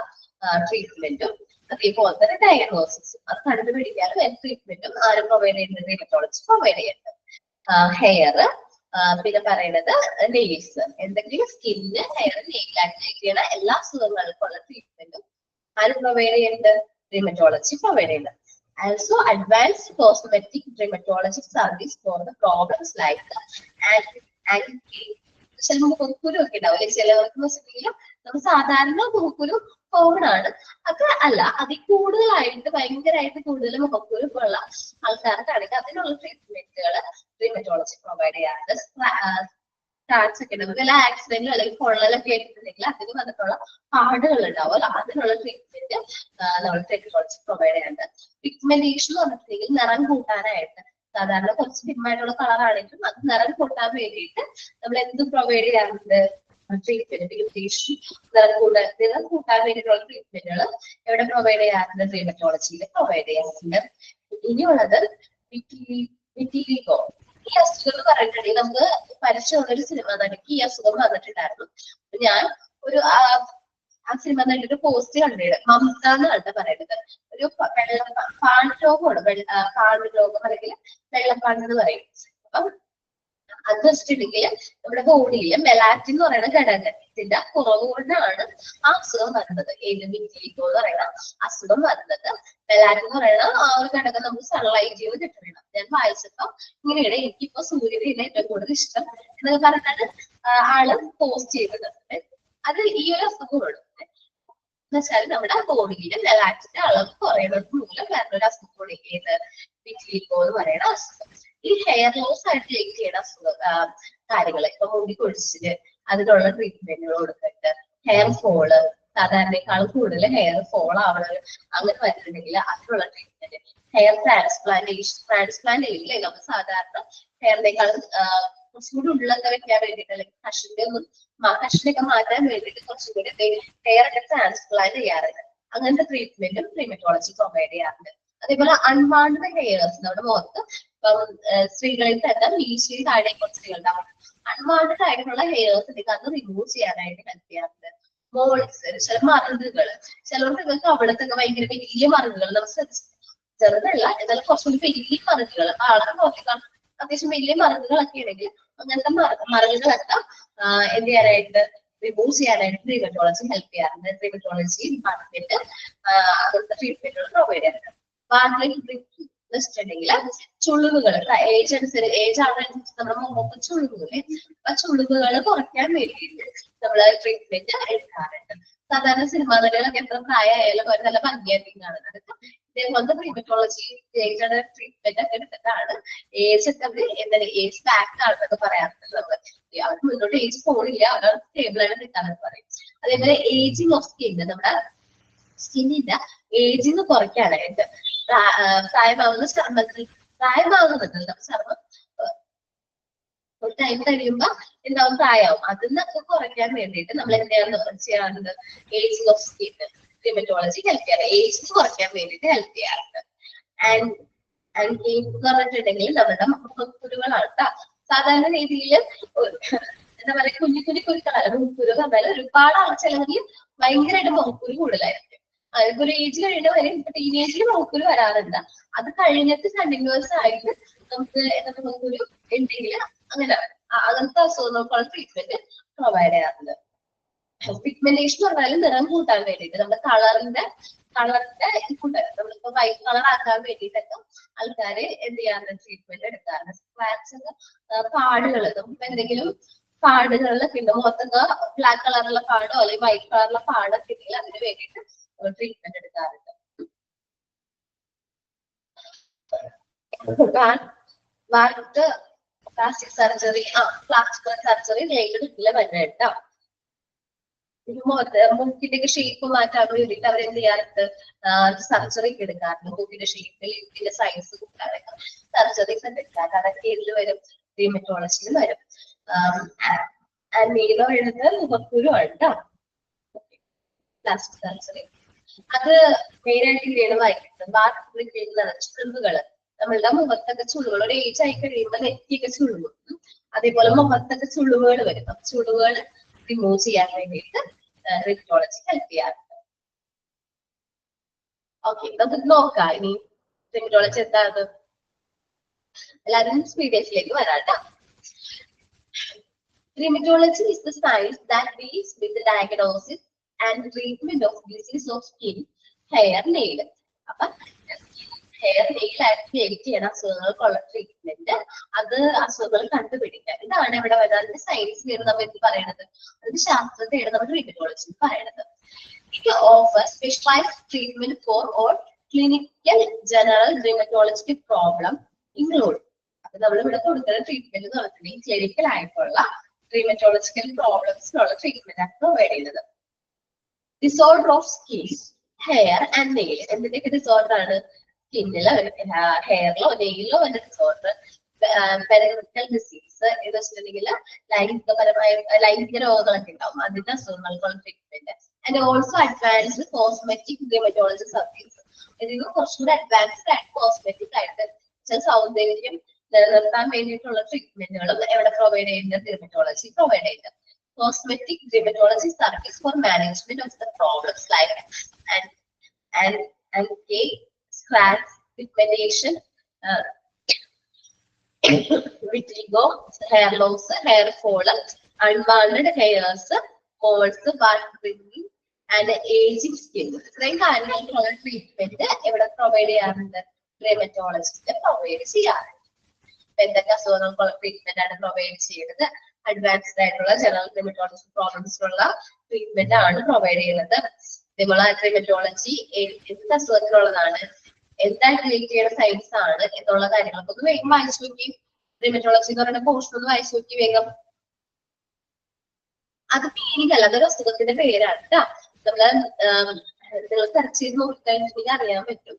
ട്രീറ്റ്മെന്റും അതേപോലെ തന്നെ ഡയഗ്നോസിസും അത് കണ്ടുപിടിക്കാനും ട്രീറ്റ്മെന്റും ആരും പ്രൊവൈഡ് ചെയ്യുന്നത് റീമറ്റോളജി പ്രൊവൈഡ് ചെയ്യുന്നത്. ഹെയർ, പിന്നെ പറയുന്നത് നെയിൽസ്, എന്തെങ്കിലും സ്കിന്ന് ഹെയർ നെയിലായിട്ട് റിലേറ്റ് ചെയ്യുന്ന എല്ലാ അസുഖങ്ങൾക്കുള്ള ട്രീറ്റ്മെന്റും ആരും പ്രൊവൈഡ് ചെയ്യുന്നത് റീമറ്റോളജി പ്രൊവൈഡ് ചെയ്യുന്നത്. Also advanced cosmetic dermatology service for the problems like ചില മുഖക്കുരു ഒക്കെ ഉണ്ടാവില്ലേ, ചിലവർക്ക് വെച്ചിട്ടുണ്ടെങ്കിൽ നമ്മൾ സാധാരണ മുഖക്കുരു കോമൺ ആണ്, അത് അല്ല അതിൽ കൂടുതലായിട്ട് ഭയങ്കരമായിട്ട് കൂടുതൽ മുഖക്കുരു ഉള്ള ആൾക്കാർക്കാണെങ്കിൽ അതിനുള്ള ട്രീറ്റ്മെന്റുകൾ റീമറ്റോളജി പ്രൊവൈഡ് ചെയ്യാറുണ്ട്. സ്റ്റാർട്സ് ഒക്കെ ഉണ്ടാവും, വല്ല ആക്സിഡന്റോ അല്ലെങ്കിൽ പൊള്ളലൊക്കെ ആയിട്ടുണ്ടെങ്കിൽ അതിന് വന്നിട്ടുള്ള പാടുകൾ ഉണ്ടാവും, അതിനുള്ള ട്രീറ്റ്മെന്റ് നമ്മൾ റീമറ്റോളജി പ്രൊവൈഡ് ചെയ്യാറുണ്ട്. പിഗ്മെന്റേഷൻ എന്ന് പറഞ്ഞിട്ടുണ്ടെങ്കിൽ നിറം കൂട്ടാനായിട്ട്, സാധാരണ കുറച്ച് ഡിമ്മായിട്ടുള്ള കളറാണെങ്കിലും അത് നിറം കൂട്ടാൻ വേണ്ടിയിട്ട് നമ്മൾ എന്ത് പ്രൊവൈഡ് ചെയ്യാറുണ്ട്, ട്രീറ്റ്മെന്റ്. പിഗ്മെന്റേഷൻ നിറം കൂട്ടാൻ വേണ്ടിയിട്ടുള്ള ട്രീറ്റ്മെന്റുകൾ എവിടെ പ്രൊവൈഡ് ചെയ്യാറുണ്ട്, റീമറ്റോളജിയിൽ പ്രൊവൈഡ് ചെയ്യാറുണ്ട്. ഇനിയുള്ളത് വിറ്റിലിഗോ. ഈ അസുഖം എന്ന് പറഞ്ഞിട്ടുണ്ടെങ്കിൽ നമുക്ക് പരിചയമുള്ള ഒരു സിനിമ നടിക്ക് ഈ അസുഖം വന്നിട്ടുണ്ടായിരുന്നു. ഞാൻ ഒരു ആ സിനിമ നടിയുടെ പോസ്റ്റ് കണ്ടിട്ട് മമത എന്നാണ് പറയുന്നത്. ഒരു പാണ്ഡ്രോഗമാണ്, പാണ്ഡ്രോഗം അല്ലെങ്കിൽ വെള്ളപ്പാണ്ട് എന്ന് പറയും. അപ്പം അത് വെച്ചിട്ടുണ്ടെങ്കിൽ നമ്മുടെ ബോഡിയിൽ മെലാറ്റിൻ എന്ന് പറയുന്ന ഘടകത്തിന്റെ കുറവ് കൊണ്ടാണ് ആ അസുഖം വരുന്നത്. ഏത് വിറ്റിലിഗോ എന്ന് പറയുന്ന അസുഖം വരുന്നത് മെലാറ്റിൻ എന്ന് പറയുന്ന ആ ഒരു ഘടകം നമുക്ക് സൺലൈറ്റിൽ നിന്ന് കിട്ടണം. ഞാൻ വായിച്ചപ്പോ ഇങ്ങനെയാണ്, എനിക്കിപ്പോ സൂര്യനെ ഏറ്റവും കൂടുതൽ ഇഷ്ടം എന്നൊക്കെ പറഞ്ഞാണ് ആള് പോസ്റ്റ് ചെയ്തത്. അത് ഈ ഒരു അസുഖമാണ് എന്നുവെച്ചാൽ നമ്മുടെ ബോഡിയിലെ മെലാറ്റിന്റെ അളവ് കുറയുന്നത് മൂലം വേറൊരു അസുഖമാണ് ഏത് വിറ്റിലിഗോ എന്ന് പറയുന്ന അസുഖം. ഈ ഹെയർ ലോസ് ആയിട്ട് റിലേറ്റ് ചെയ്യുന്ന കാര്യങ്ങള് ഇപ്പൊ മുടി കൊഴിച്ചില് അതിനുള്ള ട്രീറ്റ്മെന്റുകൾ കൊടുത്തിട്ട്, ഹെയർ ഫോള് സാധാരണക്കാളും കൂടുതൽ ഹെയർ ഫോൾ ആവണത് അങ്ങനെ വരുന്നുണ്ടെങ്കിൽ അതിനുള്ള ട്രീറ്റ്മെന്റ്, ഹെയർ ട്രാൻസ്പ്ലാന്റ് ചെയ്യില്ലേ നമ്മൾ സാധാരണ ഹെയറിനേക്കാളും കുറച്ചും കൂടി ഉള്ളൊക്കെ വെക്കാൻ വേണ്ടിയിട്ട് അല്ലെങ്കിൽ കഷണൊക്കെ മാറ്റാൻ വേണ്ടിയിട്ട് കുറച്ചും കൂടി ഹെയർ ഒക്കെ ട്രാൻസ്പ്ലാന്റ് ചെയ്യാറുണ്ട്. അങ്ങനത്തെ ട്രീറ്റ്മെന്റും റീമറ്റോളജി പ്രൊവൈഡ് ചെയ്യാറുണ്ട്. അതേപോലെ അൺവാണ്ടഡ് ഹെയർസ് നമ്മുടെ മുഖത്ത് ഇപ്പം സ്ത്രീകളിൽ തന്നെ മീശയിൽ താഴെ കുറച്ച് സ്ത്രീകളുണ്ടാവും. അൺവാണ്ടഡ് ആയിട്ടുള്ള ഹെയർസ് ഉണ്ടെങ്കിൽ അത് റിമൂവ് ചെയ്യാനായിട്ട് ഹെൽപ്പ് ചെയ്യാറുണ്ട്. മോൾസ്, ചില മറുകുകൾ, ചിലർക്ക് അവിടത്തൊക്കെ ഭയങ്കര വലിയ മറുകുകൾ നമ്മൾ ചെറുതല്ല എന്നാലും കുറച്ചുകൂടി വലിയ മറുകുകൾ ആളെ നോക്കിക്കാൾ അത്യാവശ്യം വലിയ മറുകുകളൊക്കെ ഉണ്ടെങ്കിൽ അങ്ങനത്തെ മറുകുകളൊക്കെ എന്ത് ചെയ്യാനായിട്ട് റിമൂവ് ചെയ്യാനായിട്ട് റീമറ്റോളജി ഹെൽപ്പ് ചെയ്യാറുണ്ട്. റീമറ്റോളജി ഡിപ്പാർട്ട്മെന്റ് അങ്ങനത്തെ ട്രീറ്റ്മെന്റുകൾ പ്രൊവൈഡ് ചെയ്യാറുണ്ട്. വെച്ചിട്ടുണ്ടെങ്കിൽ ചുളിവുകൾ ഏജ് അനുസരിച്ച് ഏജ് ആവുന്നതനുസരിച്ച് നമ്മുടെ മുഖത്ത് ചുളിവുകളെ ആ ചുളിവുകൾ കുറയ്ക്കാൻ വേണ്ടിയിട്ട് നമ്മൾ ട്രീറ്റ്മെന്റ് എടുക്കാറുണ്ട്. സാധാരണ സിനിമാ നടികളൊക്കെ എത്ര പ്രായമായാലും അവർ നല്ല ഭംഗിയായിരിക്കും കാണുന്നത്. ഇതേപോലത്തെ ഡെർമറ്റോളജി ട്രീറ്റ്മെന്റ് ഒക്കെ എടുത്തിട്ടാണ് ഏജ് ഒക്കെ എന്താണ് ഏജ് ബാക്ക് ആണെന്നൊക്കെ പറയാറുണ്ട് നമ്മള്. അവർക്ക് മുന്നോട്ട് ഏജ് പോണില്ല, അവർ സ്റ്റേബിൾ ആയിട്ട് നിൽക്കാനെന്ന് പറയും. അതേപോലെ ഏജിങ് ഓഫ് സ്കിൻ, നമ്മുടെ സ്കിന്നിന്റെ ഏജിങ് കുറയ്ക്കാനായിട്ട് പ്രായമാകുന്ന ചർമ്മത്തിൽ പ്രായമാകുന്നുണ്ട് ചർമ്മം ഒരു ടൈം കഴിയുമ്പോ എന്താവും പ്രായമാവും. അതിന്നൊക്കെ കുറയ്ക്കാൻ വേണ്ടിയിട്ട് നമ്മൾ എന്താണ് ചെയ്യാറുണ്ട്? Ageing of skin dermatology help ചെയ്യാറ്, ഏജിങ് കുറയ്ക്കാൻ വേണ്ടിയിട്ട് ഹെൽപ്പ് ചെയ്യാറുണ്ട്. ആൻഡ് പറഞ്ഞിട്ടുണ്ടെങ്കിൽ നമ്മുടെ മുഖക്കുരുകളാണ് കേട്ടോ. സാധാരണ രീതിയിൽ എന്താ പറയുക, കുഞ്ഞു കുരുക്കളാണ് മുഖക്കുരു പറഞ്ഞാൽ. ഒരുപാട് ആൾ ചിലവരിൽ ഭയങ്കരമായിട്ട് മുഖക്കുരു കൂടുതലായിരിക്കും. അതിപ്പോ ഒരു ഏജ് കഴിഞ്ഞ വരെ ഇപ്പൊ ടീനേജിൽ മുഖക്കുരു വരാറുണ്ട്. അത് കഴിഞ്ഞിട്ട് കണ്ടിന്യൂസ് ആയിട്ട് നമുക്ക് എന്താ മുഖക്കുരു ഉണ്ടെങ്കിൽ അങ്ങനെ അങ്ങനത്തെ അസുഖങ്ങൾക്കുള്ള ട്രീറ്റ്മെന്റ് പ്രൊവൈഡ് ചെയ്യാറുണ്ട്. പിഗ്മെന്റേഷൻ പറഞ്ഞാലും നിറം കൂട്ടാൻ വേണ്ടിയിട്ട് നമ്മുടെ കളറിന്റെ കൂട്ട് നമ്മളിപ്പോ വൈറ്റ് കളർ ആക്കാൻ വേണ്ടിയിട്ടൊക്കെ ആൾക്കാര് എന്ത് ചെയ്യാറുണ്ട്? ട്രീറ്റ്മെന്റ് എടുക്കാറുണ്ട്. സ്ക്രാച്ച് പാടുകൾ, നമുക്ക് എന്തെങ്കിലും പാടുകളിലൊക്കെ ഉണ്ട്, മുഖത്തൊക്കെ ബ്ലാക്ക് കളറുള്ള പാടോ അല്ലെങ്കിൽ വൈറ്റ് കളറുള്ള പാടൊക്കെ ഉണ്ടെങ്കിൽ അതിന് വേണ്ടിയിട്ട് ട്രീറ്റ്മെന്റ് എടുക്കാറുണ്ട്. പ്ലാസ്റ്റിക് സർജറി, പ്ലാസ്റ്റിക് സർജറി നേരിട്ടില്ല വരുന്നത് കേട്ടോ. മൂക്കിന്റെ ഷേപ്പ് മാറ്റാൻ വേണ്ടിയിട്ട് അവർ എന്ത് ചെയ്യാറുണ്ട്? സർജറി ഒക്കെ എടുക്കാറുണ്ട്. മൂക്കിന്റെ ഷേപ്പ്, ലിപ്പിന്റെ സൈസ് കൂട്ടാനൊക്കെ സർജറീസ് ഒക്കെ എടുക്കാറുണ്ട്. അതൊക്കെ ഇതിൽ വരും, ഡെർമറ്റോളജിയിൽ വരും. നീല വരുന്നത് മുഖക്കുരു ആണ് കേട്ടോ. പ്ലാസ്റ്റിക് സർജറി അത് മെയിനായിട്ട് ഇന്ത്യയിൽ വായിക്കുന്നത് ചുളിവുകള്, നമ്മളുടെ മുഖത്തൊക്കെ ചുളിവുകൾ ഒരു ഏജ് ആയി കഴിയുമ്പോൾ നെറ്റിയൊക്കെ ചുളിവും, അതേപോലെ മുഖത്തൊക്കെ ചുളിവുകൾ വരും. ചുളിവുകൾ റിമൂവ് ചെയ്യാൻ വേണ്ടിയിട്ട് ഡെർമറ്റോളജി ഹെൽപ്പ് ചെയ്യാറുണ്ട്. ഓക്കെ, നമുക്ക് നോക്കാം ഇനി ഡെർമറ്റോളജി എന്താണ്. എല്ലാവരും സ്പീഡിയസിലേക്ക് വരാട്ടോ. Dermatology is the science that deals with the diagnosis and treatment of disease of skin, hair, nail. അപ്പൊ ഹെയർ നെയിൽ ആയിട്ട് ചെയ്യണ അസുഖങ്ങൾക്കുള്ള ട്രീറ്റ്മെന്റ്, അത് അസുഖങ്ങൾ കണ്ടുപിടിക്കാൻ, ഇതാണ് ഇവിടെ വരുന്നത്. സയൻസിലാണ് നമ്മൾ എന്ത് പറയണത്? അത് ശാസ്ത്രത്തെയാണ് നമ്മൾ ഡെർമറ്റോളജി പറയണത്. It offers specialized treatment for all clinical general dermatological problem include. അപ്പൊ നമ്മൾ ഇവിടെ കൊടുക്കുന്ന ട്രീറ്റ്മെന്റ് എന്ന് പറഞ്ഞിട്ടുണ്ടെങ്കിൽ ക്ലിനിക്കൽ ആയിട്ടുള്ള dermatological പ്രോബ്ലംസിനുള്ള ട്രീറ്റ്മെന്റ് ആണ് പ്രൊവൈഡ് ചെയ്യുന്നത്. Disorder of skin, hair and nail. എന്തിന്റെയൊക്കെ ഡിസോർഡർ ആണ്? സ്കിന്നിലോ ഹെയറിലോ നെയിലോ വന്ന ഡിസോർഡർ. പെരഗ്രിക്കൽ ഡിസീസ് എന്ന് വെച്ചിട്ടുണ്ടെങ്കിൽ ലൈംഗിക രോഗങ്ങളൊക്കെ ഉണ്ടാവും, അതിന്റെ അസുഖങ്ങൾക്കുള്ള treatment. And also advanced cosmetic dermatology service. ഇതിന് കുറച്ചുകൂടി അഡ്വാൻസ്ഡ് ആയിട്ട് കോസ്മെറ്റിക് ആയിട്ട് സൗന്ദര്യം നിലനിർത്താൻ വേണ്ടിയിട്ടുള്ള ട്രീറ്റ്മെന്റുകളും എവിടെ പ്രൊവൈഡ് ചെയ്യുന്നത്? ഡെർമറ്റോളജി പ്രൊവൈഡ് ചെയ്യുന്നത്. Cosmetic dermatology service for management of the problems like scratch, pigmentation, vitiligo, hair loss, hair fall, unwanted hairs, holes, bud bringing, and aging skin. ഇത്രയും കാര്യങ്ങൾക്കുള്ള ട്രീറ്റ്മെന്റ് എവിടെ പ്രൊവൈഡ് ചെയ്യാറുണ്ട്? ഡെർമറ്റോളജിസ്റ്റ് പ്രൊവൈഡ് ചെയ്യാറുണ്ട്. എന്തൊക്കെ അസുഖങ്ങൾക്കുള്ള treatment ആണ് provide ചെയ്യുന്നത്? Advanced ആയിട്ടുള്ള general dermatology പ്രോബ്ലംസിനുള്ള treatment ആണ് provide ചെയ്യുന്നത്. അതേപോലെ ഡെർമറ്റോളജി എന്ത് അസുഖത്തിനുള്ളതാണ്, എന്താ റിലേറ്റ് ചെയ്യുന്ന സയൻസ് ആണ് എന്നുള്ള കാര്യങ്ങളൊക്കെ ഒന്ന് വേഗം വായിച്ചു നോക്കി. ഡെർമറ്റോളജി എന്ന് പറയുന്ന പോർഷൻ ഒന്ന് വായിച്ചു നോക്കി വേഗം. അത് മീനിങ് അല്ല, അതൊരു അസുഖത്തിന്റെ പേരാണ് കേട്ടോ. നമ്മള് നിങ്ങൾ സെർച്ച് ചെയ്ത് നോക്കിക്കഴിഞ്ഞിട്ടുണ്ടെങ്കിൽ അറിയാൻ പറ്റും.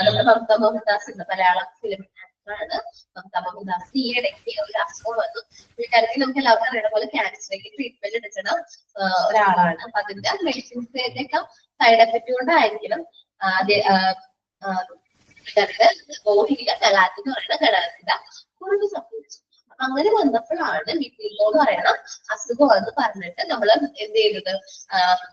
നമ്മുടെ മമത മോഹൻദാസ് എന്ന മലയാളം ഫിലിം ആക്ടറാണ് മമത മോഹൻദാസ്. ഈ ഇടയ്ക്ക് ഒരു അസുഖം വന്നു. പുള്ളിക്കാരത്തിൽ നമുക്ക് എല്ലാവർക്കും അറിയുന്ന പോലെ ക്യാൻസറിലേക്ക് ട്രീറ്റ്മെന്റ് എടുക്കുന്ന ഒരാളാണ്. അപ്പൊ അതിന്റെ മെഡിസിൻസിന്റെ ഒക്കെ സൈഡ് എഫക്റ്റ് കൊണ്ടായിരിക്കണം ബോഡിയിലെ കലാത്തി എന്ന് പറയുന്ന ഘടകത്തിന്റെ കുറവ് സംഭവിച്ചു. അങ്ങനെ വന്നപ്പോഴാണ് വിറ്റിലിഗോ എന്ന് പറയുന്ന അസുഖം എന്ന് പറഞ്ഞിട്ട് നമ്മൾ എന്ത് ചെയ്യുന്നത്?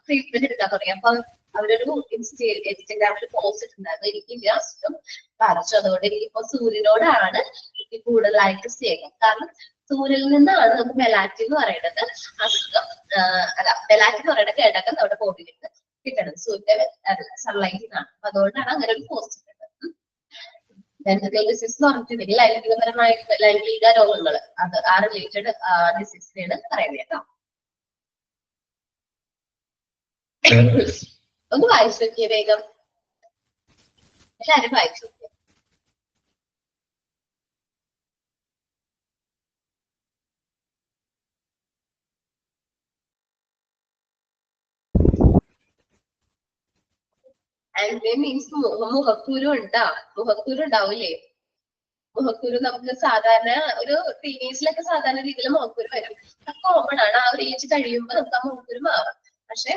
ട്രീറ്റ്മെന്റ് എടുക്കാൻ തുടങ്ങി. അപ്പൊ അവരൊരു ഇൻസ്റ്റഗ്രാമിൽ പോസ്റ്റ് ഇട്ടുണ്ടായിരുന്നു, എനിക്ക് ഇങ്ങനെ അസുഖം ബാധിച്ചു, അതുകൊണ്ട് എനിക്കിപ്പോ സൂര്യനോടാണ് എനിക്ക് കൂടുതലായിട്ട് സ്നേഹം. കാരണം സൂര്യനിൽ നിന്നാണ് നമുക്ക് മെലാറ്റിൻ എന്ന് പറയുന്നത് അസുഖം, അല്ല മെലാറ്റിൻ എന്ന് പറയുന്ന ഘടകം നമ്മുടെ ബോഡിയിലേക്ക് കിട്ടണത് സൂര്യ സൺലൈറ്റിൽ നിന്നാണ്. അപ്പൊ അതുകൊണ്ടാണ് അങ്ങനെ ഒരു പോസ്റ്റ് ഇട്ടത്. വെൻട്രിക്കൽ ഡിസീസ് എന്ന് പറഞ്ഞിട്ടുണ്ടെങ്കിൽ ലൈംഗിക രോഗങ്ങൾ, അത് ആ റിലേറ്റഡ് ഡിസീസിനെയാണ് പറയുന്നത് കേട്ടോ. ഒന്ന് വായിച്ചു നോക്കിയേ വേഗം, എല്ലാരും വായിച്ചു നോക്കിയേ. ആൻഡ് മീൻസ് മുഖക്കുരു ഉണ്ടാ, മുഖക്കുരു ഉണ്ടാവില്ലേ? മുഖക്കുരു നമുക്ക് സാധാരണ ഒരു ടീനേജിലൊക്കെ സാധാരണ രീതിയിൽ മുഖക്കുരു വരും. അത് കോമൺ ആണ്. ആ ഒരു ഏജ് കഴിയുമ്പോൾ നമുക്ക് ആ മുഖക്കുരു മാറും. പക്ഷെ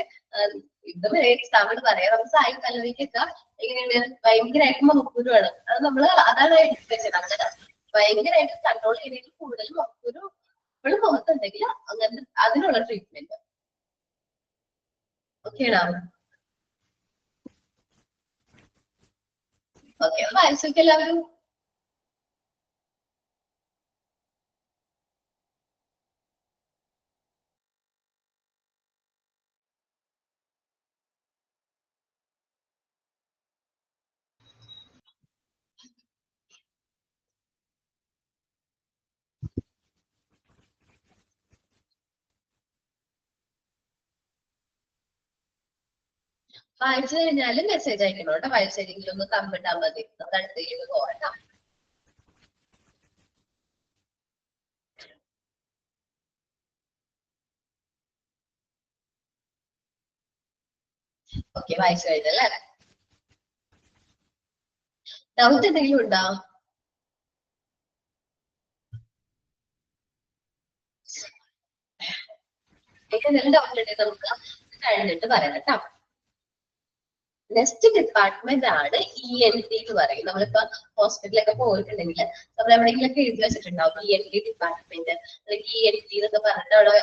ഇത് എക്സാമ്പിൾ പറയാം, നമുക്ക് സായി കല്ലറിക്കൊക്കെ എങ്ങനെയാണ് ഭയങ്കരമായിട്ട് മുഖക്കുരുവാണ്. അത് നമ്മള് അതാണ് വെച്ചത്. അങ്ങനെ ഭയങ്കരമായിട്ട് കൺട്രോൾ ചെയ്തെങ്കിൽ കൂടുതൽ മുഖക്കുരു ഇപ്പോഴും മുഖത്തുണ്ടെങ്കിൽ അങ്ങനെ അതിനുള്ള ട്രീറ്റ്മെന്റ്. ഓക്കെയാണോ? ഓക്കെ, വായിച്ചൊക്കെ എല്ലാവരും. വായിച്ചു കഴിഞ്ഞാല് മെസ്സേജ് അയക്കണം കേട്ടോ. വായിച്ചെങ്കിലും ഒന്ന് കമ്പിട്ടാ മതി, നമുക്ക് അടുത്തേക്ക് പോകട്ടോ. ഓക്കെ, വായിച്ചു കഴിഞ്ഞല്ലേ? ഡൗട്ട് എന്തെങ്കിലും ഉണ്ടോ? എന്തെങ്കിലും ഡൗട്ട് ഉണ്ടെങ്കിൽ നമുക്ക് കഴിഞ്ഞിട്ട് പറയാം കേട്ടോ. നെക്സ്റ്റ് ഡിപ്പാർട്ട്മെന്റ് ആണ് ENT എന്ന് പറയും. നമ്മളിപ്പോ ഹോസ്പിറ്റലൊക്കെ പോയിട്ടുണ്ടെങ്കിൽ നമ്മൾ എവിടെയെങ്കിലൊക്കെ എഴുതി വെച്ചിട്ടുണ്ടാവും ENT ഡിപ്പാർട്ട്മെന്റ്, അല്ലെങ്കിൽ ENT എന്നൊക്കെ പറഞ്ഞിട്ട് അവിടെ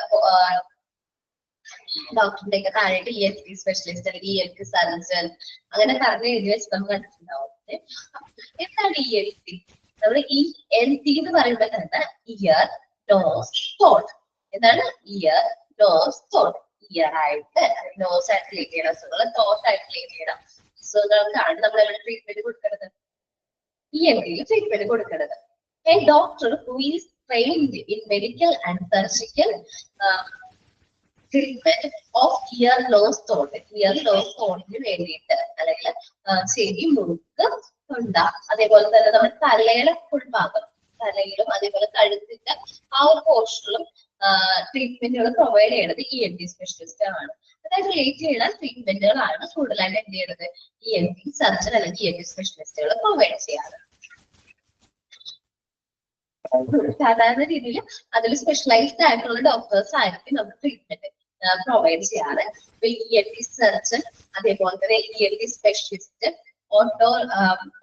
ഡോക്ടറിന്റെ ഒക്കെ താഴെയായിട്ട് ENT സ്പെഷ്യലിസ്റ്റ് അല്ലെങ്കിൽ ENT സർജൻ അങ്ങനെ പറഞ്ഞ് എഴുതി വെച്ച് നമുക്ക് കണ്ടിട്ടുണ്ടാവും. എന്താണ് ENT? നമ്മൾ ENT എന്ന് പറയുമ്പോൾ തന്നെ ഇയർ, നോസ്, തോട്ട്. എന്താണ് ഇയർ, നോസ്, തോട്ട്? ഇയർ ആയിട്ട് നോസ് ആയിട്ട് റിലേറ്റ് ചെയ്യണം അസുഖങ്ങൾ, തോട്ട് ആയിട്ട് റിലേറ്റ് ചെയ്യണം അസുഖങ്ങൾക്കാണ് നമ്മൾ എവിടെ ട്രീറ്റ്മെന്റ് കൊടുക്കുന്നത്? ENTയിൽ ട്രീറ്റ്മെന്റ് കൊടുക്കുന്നത്. A doctor who is trained in medical and surgical treatment of ear, nose, throat. Ear, nose, throatന് വേണ്ടിയിട്ട് അല്ലെങ്കിൽ ചെവി, മൂക്ക്, തൊണ്ട, അതേപോലെ തന്നെ നമ്മുടെ തലയുടെ ഫുൾ ഭാഗം, തലയിലും അതേപോലെ കഴുത്തിന്റെ ആ ഒരു പോർഷനിലും ട്രീറ്റ്മെന്റുകൾ പ്രൊവൈഡ് ചെയ്യുന്നത് ENT സ്പെഷ്യലിസ്റ്റ് ആണ്. അതായത് റിലേറ്റ് ചെയ്യുന്ന ട്രീറ്റ്മെന്റുകളാണ് കൂടുതലായിട്ട് എന്ത് ചെയ്യുന്നത് ENT സർജൻ അല്ലെങ്കിൽ ENT സ്പെഷ്യലിസ്റ്റുകൾ പ്രൊവൈഡ് ചെയ്യാറ്. സാധാരണ രീതിയിൽ അതിൽ സ്പെഷ്യലൈസ്ഡ് ആയിട്ടുള്ള ഡോക്ടേഴ്സ് ആയിരിക്കും നമുക്ക് ട്രീറ്റ്മെന്റ് പ്രൊവൈഡ് ചെയ്യാറ്. ENT സർജൻ, അതേപോലെ തന്നെ ENT സ്പെഷ്യലിസ്റ്റ്,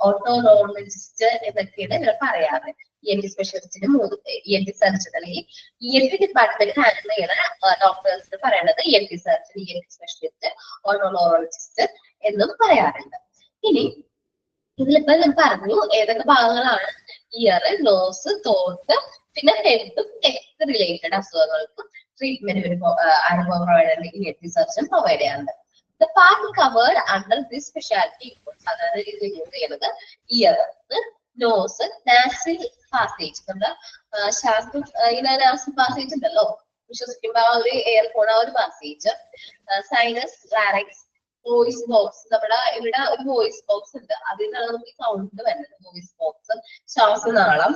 ഓട്ടോറോളജിസ്റ്റ് എന്നൊക്കെയാണ് ഇവർ പറയാറ്. ENT സ്പെഷ്യലിസ്റ്റിന് ENT സർജൻ അല്ലെങ്കിൽ ENT ഡിപ്പാർട്ട്മെന്റ് ഹാൻഡിൽ ചെയ്യുന്ന ഡോക്ടേഴ്സിന് പറയുന്നത് ENT സർജൻ, ENT സ്പെഷ്യലിസ്റ്റ്, ഓട്ടോറോളജിസ്റ്റ് എന്നും പറയാറുണ്ട്. ഇനി ഇതിലിപ്പോ ഞാൻ പറഞ്ഞു ഏതൊക്കെ ഭാഗങ്ങളാണ് ഇയർ, നോസ്, തോട്ട്, പിന്നെ ഹെഡും നെക്ക് റിലേറ്റഡ് അസുഖങ്ങൾക്കും ട്രീറ്റ്മെന്റ് അനുഭവം ENT സർജൻ പ്രൊവൈഡ് ചെയ്യാറുണ്ട്. The part covered under this specialty സാധാരണ രീതിയിൽ യൂസ് ചെയ്യുന്നത് ഇയർ, നോസ്, നാസിൽ പാസേജ്. നമ്മുടെ ശ്വാസം ഇങ്ങനെ നാസിൽ പാസേജ് ഉണ്ടല്ലോ, വിശ്വസിക്കുമ്പോ ആ ഒരു എയർ പോണ ആ ഒരു passage. Sinus, larynx, voice box. നമ്മുടെ ഇവിടെ ഒരു വോയിസ് ബോക്സ് ഉണ്ട്, അതിനാണ് നമുക്ക് സൗണ്ട് വരുന്നത്. വോയിസ് ബോക്സ്, ശ്വാസനാളം,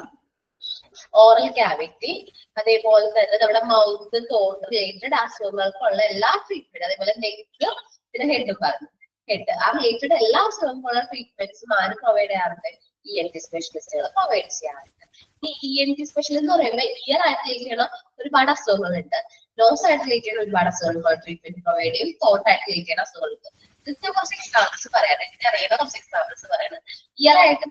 ഓറൽ ക്യാവിറ്റി, അതേപോലെ തന്നെ നമ്മുടെ മൗത്ത്, തോട്ട് റിലേറ്റഡ് അസുഖങ്ങൾക്കുള്ള എല്ലാ ട്രീറ്റ്മെന്റ്, അതേപോലെ നെക്ക്, പിന്നെ ഹെഡ് പറഞ്ഞു. ഹെഡ് ആ റിലേറ്റഡ് എല്ലാ അസുഖങ്ങൾക്കുള്ള ട്രീറ്റ്മെന്റ്സും ആര് പ്രൊവൈഡ് ചെയ്യാറുണ്ട്? ENT സ്പെഷ്യലിസ്റ്റുകൾ പ്രൊവൈഡ് ചെയ്യാറുണ്ട്. ഈ ENT സ്പെഷ്യലിസ്റ്റ് എന്ന് പറയുമ്പോൾ ഇയർ ആയിട്ട് റിലേറ്റ് ചെയ്യണ ഒരുപാട് അസുഖങ്ങളുണ്ട്, നോസ് ആയിട്ട് റിലേറ്റ് ചെയ്യുന്ന ഒരുപാട് അസുഖങ്ങൾ ട്രീറ്റ്മെന്റ് പ്രൊവൈഡ് ചെയ്യും, തോട്ട് ആയിട്ട് റിലേറ്റ് ചെയ്യുന്ന അസുഖങ്ങൾക്ക്. ഇതിന്റെ കുറച്ച് എക്സാമ്പിൾസ് പറയാൻ എനിക്ക് അറിയുന്ന കുറച്ച് എക്സാമ്പിൾസ് പറയണം. ഇയർ ആയിട്ട്